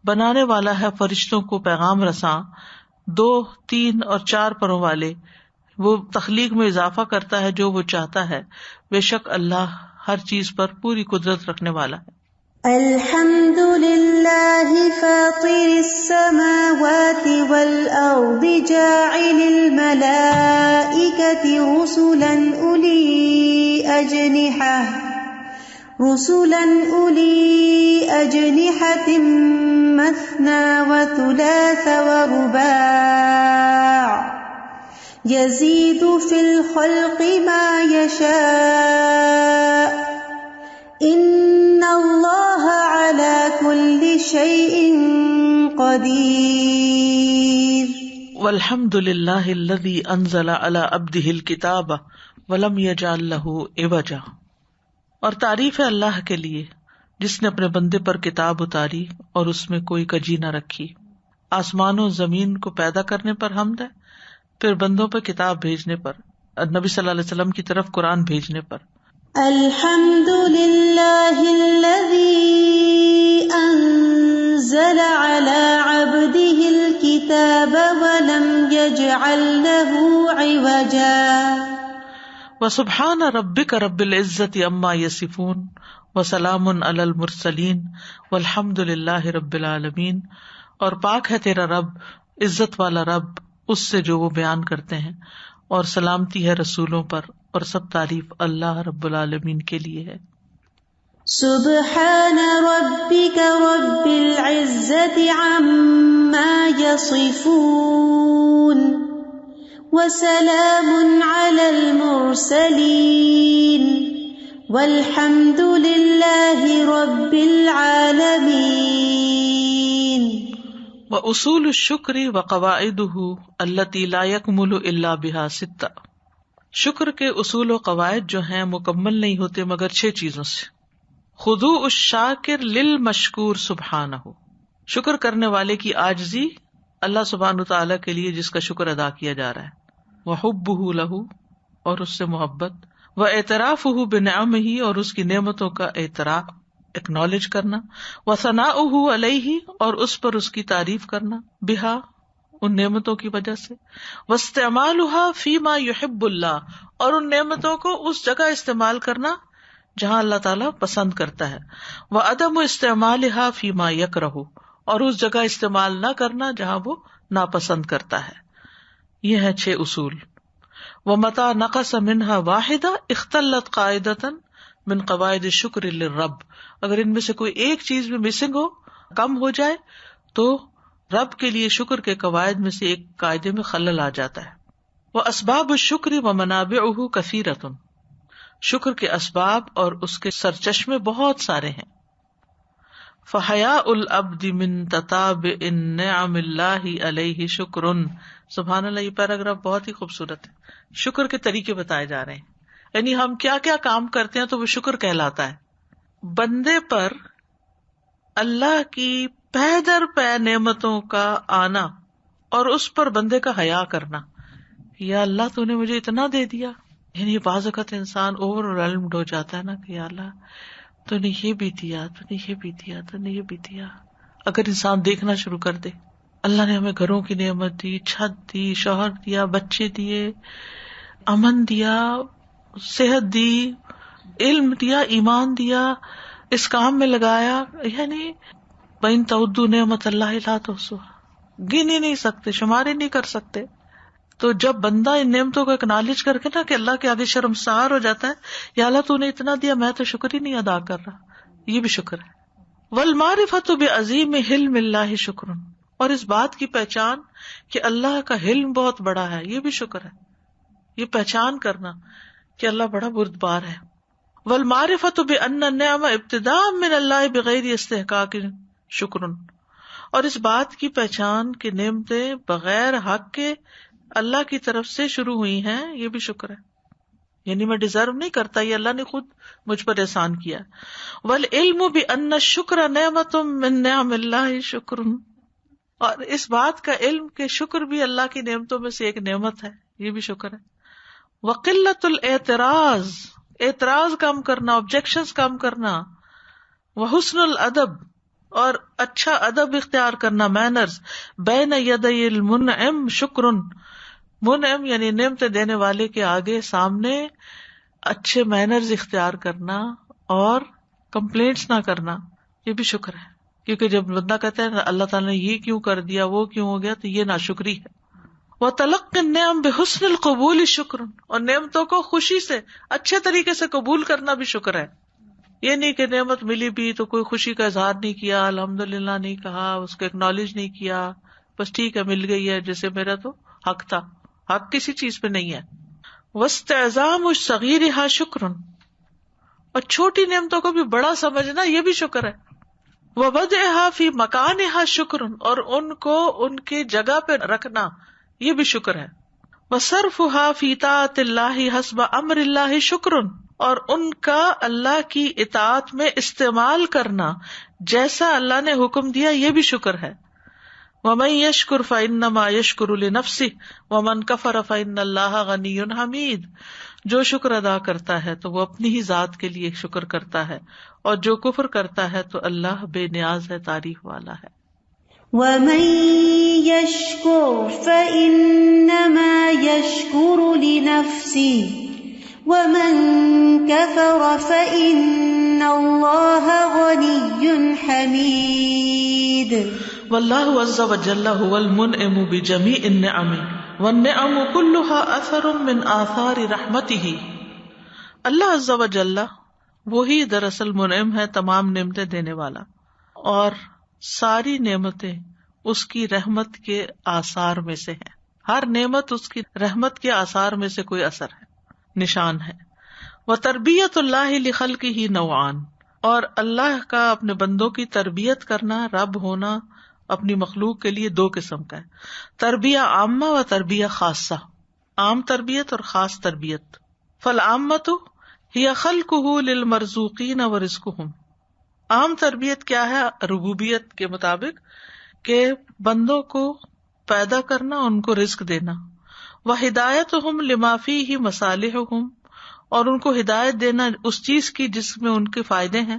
بنانے والا ہے فرشتوں کو پیغام رساں، 2، 3 اور 4 پروں والے. وہ تخلیق میں اضافہ کرتا ہے جو وہ چاہتا ہے. بے شک اللہ ہر چیز پر پوری قدرت رکھنے والا ہے. الحمد للہ فاطر السماوات والارض جاعل الملائکۃ رسلا اولی اجنحۃ مثنى وثلاث ورباع یزید فی الخلق ما یشاء ان اللہ علی کل شیء قدیر. والحمد للہ الذی انزل علی عبدہ الکتاب ولم یجعل لہ عوجا، اور تعریف ہے اللہ کے لیے جس نے اپنے بندے پر کتاب اتاری اور اس میں کوئی کجی نہ رکھی. آسمانوں زمین کو پیدا کرنے پر حمد ہے، پھر بندوں پہ کتاب بھیجنے پر، نبی صلی اللہ علیہ وسلم کی طرف قرآن بھیجنے پر. الحمد للہ الذی انزل علی عبدہ الکتاب ولم یجعل لہ عوجا. وسبحان ربک رب العزۃ عما یصفون وسلام علی المرسلین والحمد للہ رب العالمین. اور پاک ہے تیرا رب، عزت والا رب، اس سے جو وہ بیان کرتے ہیں، اور سلامتی ہے رسولوں پر، اور سب تعریف اللہ رب العالمین کے لیے ہے۔ سبحان ربک رب العزت عما یصفون وسلام علی المرسلین والحمد للہ رب العالمین۔ وَأُصُولُ الشُّكْرِ وَقَوَاعِدُهُ الَّتِي لَا يَكْمُلُ إِلَّا بِهَا سِتَّةٌ، شکر کے اصول و قواعد جو ہیں مکمل نہیں ہوتے مگر 6 چیزوں سے۔ خضوع الشاکر للمشکور سبحانہ، شکر کرنے والے کی عاجزی اللہ سبحانہ تعالیٰ کے لیے جس کا شکر ادا کیا جا رہا ہے، وحبہ لہ، اور اس سے محبت، واعترافہ بنعمہ، اور اس کی نعمتوں کا اعتراف اکنالج کرنا، وثناؤہ علیہ، اور اس پر اس کی تعریف کرنا، بہا، ان نعمتوں کی وجہ سے، واستعمالھا فیما یحب اللہ، اور ان نعمتوں کو اس جگہ استعمال کرنا جہاں اللہ تعالیٰ پسند کرتا ہے، وعدم استعمالھا فیما یکرہ، اور اس جگہ استعمال نہ کرنا جہاں وہ ناپسند کرتا ہے۔ یہ ہے 6 اصول۔ ومتى نقص منها واحدہ اختلت قاعدۃ من قواعد الشکر للرب، اگر ان میں سے کوئی ایک چیز بھی مسنگ ہو، کم ہو جائے، تو رب کے لیے شکر کے قواعد میں سے ایک قاعدے میں خلل آ جاتا ہے۔ واسباب الشکر ومنابعہ کثیرۃ، شکر کے اسباب اور اس کے سرچشمے بہت سارے ہیں۔ فحیاء العبد من تتابع نعم اللہ علیہ شکر، سبحان اللہ، یہ پیراگراف بہت ہی خوبصورت ہے۔ شکر کے طریقے بتائے جا رہے ہیں، یعنی ہم کیا کیا کام کرتے ہیں تو وہ شکر کہلاتا ہے۔ بندے پر اللہ کی پے در پے نعمتوں کا آنا اور اس پر بندے کا حیا کرنا، یا اللہ تو نے مجھے اتنا دے دیا، یعنی بعض اوقات انسان اوور ویلمڈ ہو جاتا ہے نا کہ یا اللہ تو نے یہ بھی دیا، تو نے یہ بھی دیا، تو نے یہ بھی دیا۔ اگر انسان دیکھنا شروع کر دے، اللہ نے ہمیں گھروں کی نعمت دی، چھت دی، شوہر دیا، بچے دیے، امن دیا، صحت دی، علم دیا، ایمان دیا، اس کام میں لگایا، یعنی وَإِن تَعُدُّوا نِعْمَتَ اللَّهِ لَا تُحْصُوهَا، گن ہی نہیں سکتے، شمار ہی نہیں کر سکتے۔ تو جب بندہ ان نعمتوں کو اکنالج کر کے نا کہ اللہ کے آگے شرمسار ہو جاتا ہے، یا اللہ تو نے اتنا دیا، میں تو شکر ہی نہیں ادا کر رہا، یہ بھی شکر ہے۔ وَالْمَعْرِفَةُ بِعَظِيمِ حِلْمِ اللَّهِ شُكْرٌ، اور اس بات کی پہچان کہ اللہ کا حلم بہت بڑا ہے، یہ بھی شکر ہے، یہ پہچان کرنا کہ اللہ بڑا بردبار ہے۔ وَالْمَعْرِفَةُ بِأَنَّ النِّعْمَ ابتداء مِنَ اللَّهِ بِغَيْرِ اسْتِحْقَاقٍ شُكْرٌ، اور اس بات کی پہچان کہ نعمتیں بغیر حق کے اللہ کی طرف سے شروع ہوئی ہیں، یہ بھی شکر ہے، یعنی میں ڈیزرو نہیں کرتا، یہ اللہ نے خود مجھ پر احسان کیا۔ وَالْعِلْمُ بِأَنَّ الشُّكْرَ نِعْمَةٌ مِّن نِعَمِ اللَّهِ شُكْرٌ، اور اس بات کا علم کہ شکر بھی اللہ کی نعمتوں میں سے ایک نعمت ہے، یہ بھی شکر ہے۔ وَقِلَّةُ الْاعْتِرَاض، اعتراض کم کرنا، آبجیکشنز کم کرنا۔ وَحُسْنُ الْأَدَب، اور اچھا ادب اختیار کرنا، مینرز، بین یدی المنعم شکر، منعم یعنی نعمت دینے والے کے آگے سامنے اچھے مینرز اختیار کرنا اور کمپلینٹس نہ کرنا، یہ بھی شکر ہے، کیونکہ جب بندہ کہتا ہے اللہ تعالیٰ نے یہ کیوں کر دیا، وہ کیوں ہو گیا، تو یہ ناشکری ہے۔ وَتَلَقِّ النِّعَمِ بِحُسْنِ الْقُبُولِ شُكْرٌ، اور نعمتوں کو خوشی سے اچھے طریقے سے قبول کرنا بھی شکر ہے۔ یہ نہیں کہ نعمت ملی بھی تو کوئی خوشی کا اظہار نہیں کیا، الحمدللہ نہیں کہا، اس کو اکنالج نہیں کیا، بس ٹھیک ہے مل گئی ہے، جیسے میرا تو حق تھا، حق کسی چیز پہ نہیں ہے۔ وَاسْتِعْظَامُ الصَّغِيرِ شُكْرٌ، اور چھوٹی نعمتوں کو بھی بڑا سمجھنا، یہ بھی شکر ہے۔ وَوَضْعِهَا فِي مَكَانِهَا شُكْرٌ، اور ان کو ان کی جگہ پہ رکھنا، یہ بھی شکر ہے۔ وَصَرْفُهَا فِي طَاعَةِ اللَّهِ حَسْبَ أَمْرِ اللَّهِ شُكْرٌ، اور ان کا اللہ کی اطاعت میں استعمال کرنا جیسا اللہ نے حکم دیا، یہ بھی شکر ہے۔ وَمَن يَشْكُرْ فَإِنَّمَا يَشْكُرُ لِنَفْسِهِ وَمَن كَفَرَ فَإِنَّ اللَّهَ غَنِيٌّ حَمِيدٌ، جو شکر ادا کرتا ہے تو وہ اپنی ہی ذات کے لیے شکر کرتا ہے، اور جو کفر کرتا ہے تو اللہ بے نیاز ہے، تعریف والا ہے۔ وَمَن يَشْكُرْ فَإِنَّمَا يَشْكُرُ لِنَفْسِهِ وَمَن كَفَرَ فَإِنَّ اللَّهَ غَنِيٌّ حَمِيدٌ۔ واللہ عز وجل هو المنعم بجمیع النعم والنعم كلها اثر من آثار رحمته. اللہ عز وجل وہی دراصل منعم ہے، تمام نعمتیں دینے والا، اور ساری نعمتیں اس کی رحمت کے آثار میں سے ہیں. ہر نعمت اس کی رحمت کے آثار میں سے کوئی اثر ہے، نشان ہے. وتربیت اللہ لخلقہ نوعان، اور اللہ کا اپنے بندوں کی تربیت کرنا، رب ہونا اپنی مخلوق کے لیے دو قسم کا ہے، تربیہ عامہ و تربیہ خاصہ، عام تربیت اور خاص تربیت. فالعامۃ ہی خلقہ للمرزوقین ورزقہم، عام تربیت کیا ہے ربوبیت کے مطابق کہ بندوں کو پیدا کرنا، ان کو رزق دینا. وہدایتہم لما فیہ مصالحہم، اور ان کو ہدایت دینا اس چیز کی جس میں ان کے فائدے ہیں.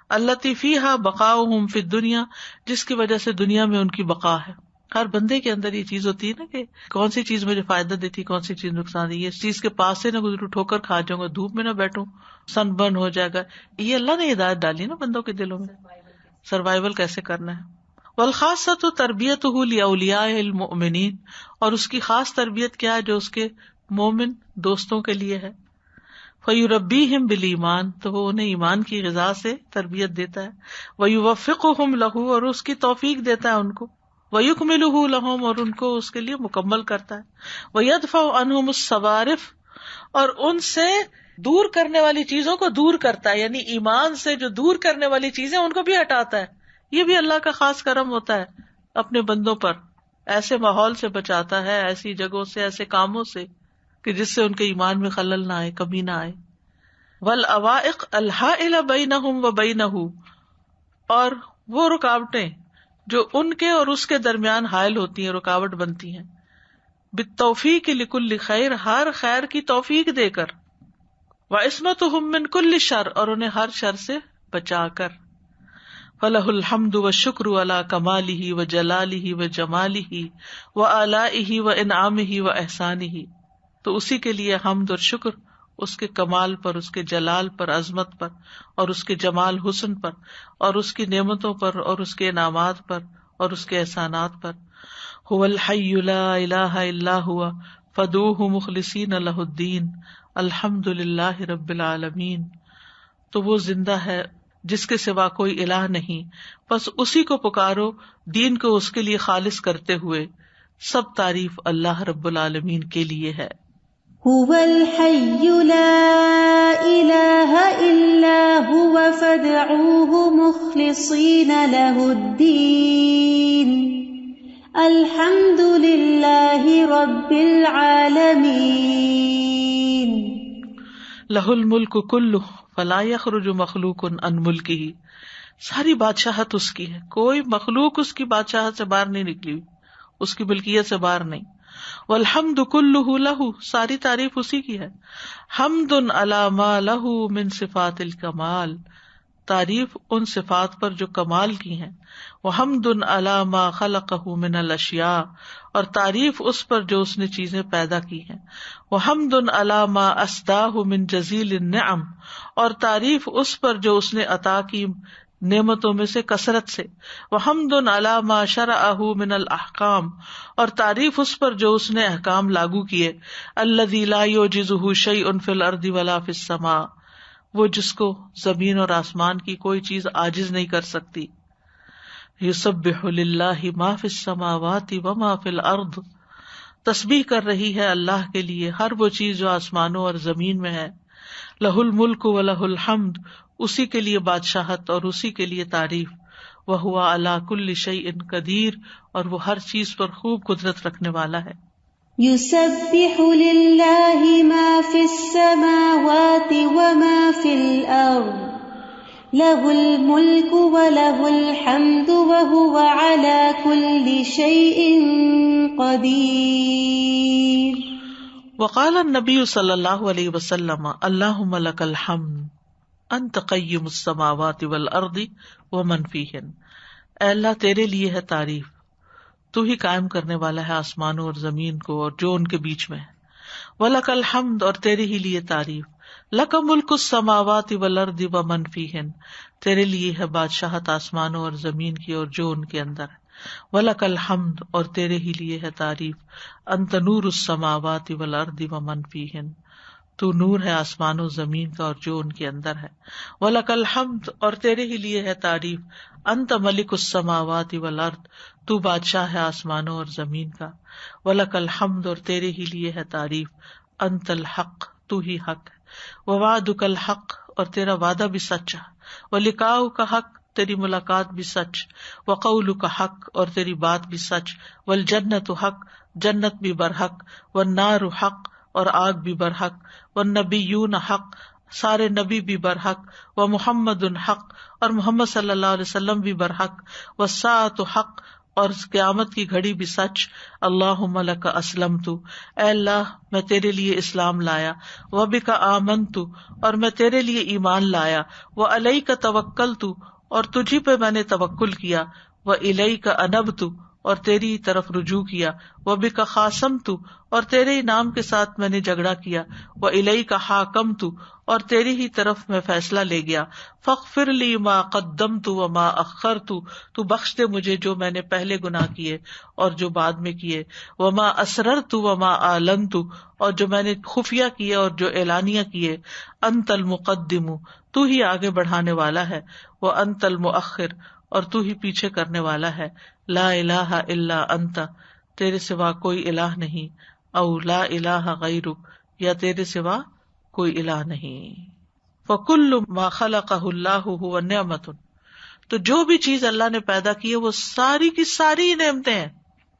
التی فیہا بقاؤہم فی الدنیا، جس کی وجہ سے دنیا میں ان کی بقا ہے. ہر بندے کے اندر یہ چیز ہوتی ہے نا کہ کون سی چیز مجھے فائدہ دیتی، کون سی چیز نقصان دی. اس چیز کے پاس سے نہ گزروں، ٹھوکر کھا جاؤں گا، دھوپ میں نہ بیٹھوں، سن برن ہو جائے گا. یہ اللہ نے ہدایت ڈالی نا بندوں کے دلوں میں، سروائیول کیسے کرنا ہے. والخاصۃ تربیتہ لاولیاء المؤمنین، اور اس کی خاص تربیت کیا ہے جو اس کے مومن دوستوں کے لیے ہے. فَيُرَبِّيهِمْ بِالْإِيمَانِ، تو وہ انہیں ایمان کی غذا سے تربیت دیتا ہے. وَيُوَفِّقُهُمْ لَهُ، اور اس کی توفیق دیتا ہے ان کو. وَيُكْمِلُهُ لَهُمْ، اور ان کو اس کے لیے مکمل کرتا ہے. وَيَدْفَعُ عَنْهُمُ الصَّوَارِفَ، اور ان سے دور کرنے والی چیزوں کو دور کرتا ہے، یعنی ایمان سے جو دور کرنے والی چیزیں ان کو بھی ہٹاتا ہے. یہ بھی اللہ کا خاص کرم ہوتا ہے اپنے بندوں پر، ایسے ماحول سے بچاتا ہے، ایسی جگہوں سے، ایسے کاموں سے کہ جس سے ان کے ایمان میں خلل نہ آئے، کمی نہ آئے. والعوائق الحائلہ بینہم و بینہ، اور وہ رکاوٹیں جو ان کے اور اس کے درمیان حائل ہوتی ہیں، رکاوٹ بنتی ہیں. بالتوفیق لکل خیر، ہر خیر کی توفیق دے کر. وعصمتہم من کل شر، اور انہیں ہر شر سے بچا کر. فلہ الحمد والشکر علی کمالہ وجلالہ وجمالہ وآلائہ وانعامہ واحسانہ، تو اسی کے لیے حمد اور شکر اس کے کمال پر، اس کے جلال پر، عظمت پر، اور اس کے جمال حسن پر، اور اس کی نعمتوں پر، اور اس کے انعامات پر، اور اس کے احسانات پر. هو الحی لا الہ الا هو فادعوہ مخلصین لہ الدین الحمد للہ رب العالمین. تو وہ زندہ ہے جس کے سوا کوئی الہ نہیں، بس اسی کو پکارو، دین کو اس کے لیے خالص کرتے ہوئے. سب تعریف اللہ رب العالمین کے لیے ہے. هو الحي لا إله إلا هو فادعوه مخلصين له الدين الحمد لله رب العالمين. له الملک کلہ فلا یخرج مخلوق عن ملکہ، ساری بادشاہت اس کی ہے، کوئی مخلوق اس کی بادشاہت سے باہر نہیں نکلی، اس کی ملکیت سے باہر نہیں. والحمد کلہ لہ، ساری تعریف اسی کی ہے. حمد علی ما لہ من صفات الکمال، تعریف ان صفات پر جو کمال کی ہیں. وحمد علی ما خلقہ من الاشیاء، اور تعریف اس پر جو اس نے چیزیں پیدا کی ہیں. وحمد علی ما اسداہ من جزیل النعم، اور تعریف اس پر جو اس نے عطا کی نعمتوں میں سے کثرت سے. وحمد علی ما شرعہ من الاحکام، اور تعریف اس پر جو اس نے احکام لاگو کیے. الذی لا یعجزہ شیء فی الارض ولا فی السماء، وہ جس کو زمین اور آسمان کی کوئی چیز عاجز نہیں کر سکتی. یسبح للہ ما فی السماوات وما فی الارض، تسبیح کر رہی ہے اللہ کے لیے ہر وہ چیز جو آسمانوں اور زمین میں ہے. لہ الملک ولہ الحمد، اسی کے لیے بادشاہت اور اسی کے لیے تعریف. وہو علی کل شیء قدیر، اور وہ ہر چیز پر خوب قدرت رکھنے والا ہے. یسبح للہ ما فی السماوات وما فی الارض لہ الملک ولہ الحمد وہو علی کل شیء قدیر. وقال النبی صلی اللہ علیہ وسلم اللہم لک الحمد انت قیم السماوات والارض ومن فیہن، اے اللہ تیرے لیے ہے تعریف، تو ہی قائم کرنے والا ہے آسمانوں اور زمین کو اور جو ان کے بیچ میں ہے. وَلَكَ الْحَمْدُ، اور تیرے ہی لیے تعریف. لک ملک السماوات والارض ومن فیہن، تیرے لیے ہے بادشاہت آسمانوں اور زمین کی اور جو ان کے اندر ہے. وَلَكَ الْحَمْدُ، اور تیرے ہی لیے ہے تعریف. أَنْتَ نُورُ السَّمَاوَاتِ وَالْأَرْضِ وَمَنْ فِيهِنْ، تو نور ہے آسمانوں زمین کا اور جو ان کے اندر ہے. وَلَكَ الْحَمْدُ، اور تیرے ہی لیے ہے تعریف. أَنْتَ مَلِكُ السَّمَاوَاتِ وَالْأَرْضِ، تو بادشاہ ہے آسمانوں اور زمین کا. وَلَكَ الْحَمْدُ، اور تیرے ہی لیے ہے تعریف. أَنْتَ الْحَقُّ، تو ہی حق ہے. وَوَعْدُكَ الْحَقُّ، اور تیرا وعدہ بھی سچ ہے. وَلِقَاؤُكَ حق، تیری ملاقات بھی سچ. وقولک حق، اور تیری بات بھی سچ. والجنت حق، جنت بھی برحق. والنار حق، اور آگ بھی برحق. والنبیون حق، سارے نبی بھی برحق. ومحمد حق، اور محمد صلی اللہ علیہ وسلم بھی برحق. والساعۃ حق، اور قیامت کی گھڑی بھی سچ. اللہم لک اسلمت، اے اللہ میں تیرے لیے اسلام لایا. وبک آمنت، اور میں تیرے لیے ایمان لایا. وعلیک توکلت، اور تجھی پہ میں نے توکل کیا. وإلیک انبت، اور تیری طرف رجوع کیا. وبک خاصمت، اور تیرے ہی نام کے ساتھ میں نے جھگڑا کیا. وإلیک حاکمت، اور تیری ہی طرف میں فیصلہ لے گیا. فاغفر لی ما قدمت وما اخرت، تو بخش دے مجھے جو میں نے پہلے گناہ کیے اور جو بعد میں کیے. وما اسررت وما اعلنت، اور جو میں نے خفیہ کیے اور جو اعلانیہ کیے. انت المقدم، تو ہی آگے بڑھانے والا ہے. وانت المؤخر، اور تو ہی پیچھے کرنے والا ہے. لا الہ الا انت، تیرے سوا کوئی الہ نہیں. او لا الہ غیرک، یا تیرے سوا کوئی الہ نہیں. فکل ما خلقہ اللہ هو نعمت، تو جو بھی چیز اللہ نے پیدا کی ہے وہ ساری کی ساری نعمتیں ہیں.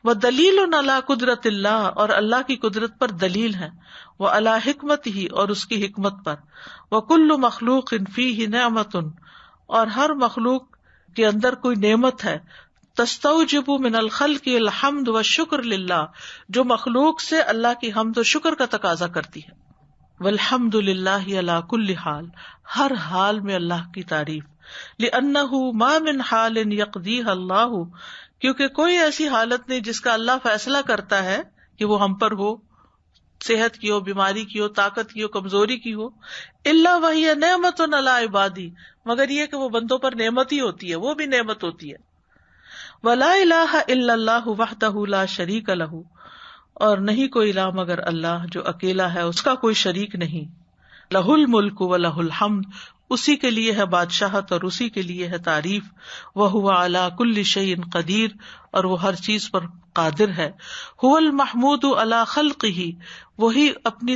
ودلیل علی قدرت اللہ، اور اللہ کی قدرت پر دلیل ہے. وعلی حکمت ہی، اور اس کی حکمت پر. وکل مخلوق فیہ نعمت، اور ہر مخلوق کے اندر کوئی نعمت ہے. تستوجب من الخلق الحمد والشکر للہ، جو مخلوق سے اللہ کی حمد و شکر کا تقاضا کرتی ہے. والحمد للہ علی کل حال، ہر حال میں اللہ کی تعریف. لأنہ ما من حال یقضیہ اللہ، کیونکہ کوئی ایسی حالت نہیں جس کا اللہ فیصلہ کرتا ہے کہ وہ ہم پر ہو، صحت کی ہو، بیماری کی ہو، طاقت کی ہو، کمزوری کی ہو. الا وہی نعمت علی عبادی، مگر یہ کہ وہ بندوں پر نعمت ہی ہوتی ہے، وہ بھی نعمت ہوتی ہے. ولا الہ الا اللہ وحدہ لا شریک لہ، اور نہیں کوئی الہ مگر اللہ جو اکیلا ہے، اس کا کوئی شریک نہیں. لہ الملک ولہ الحمد، اسی کے لیے ہے بادشاہت اور اسی کے لیے ہے تعریف. وہو علی کل شیء قدیر، اور وہ ہر چیز پر قادر ہے. هو المحمود علی خلقہ، وہی اپنی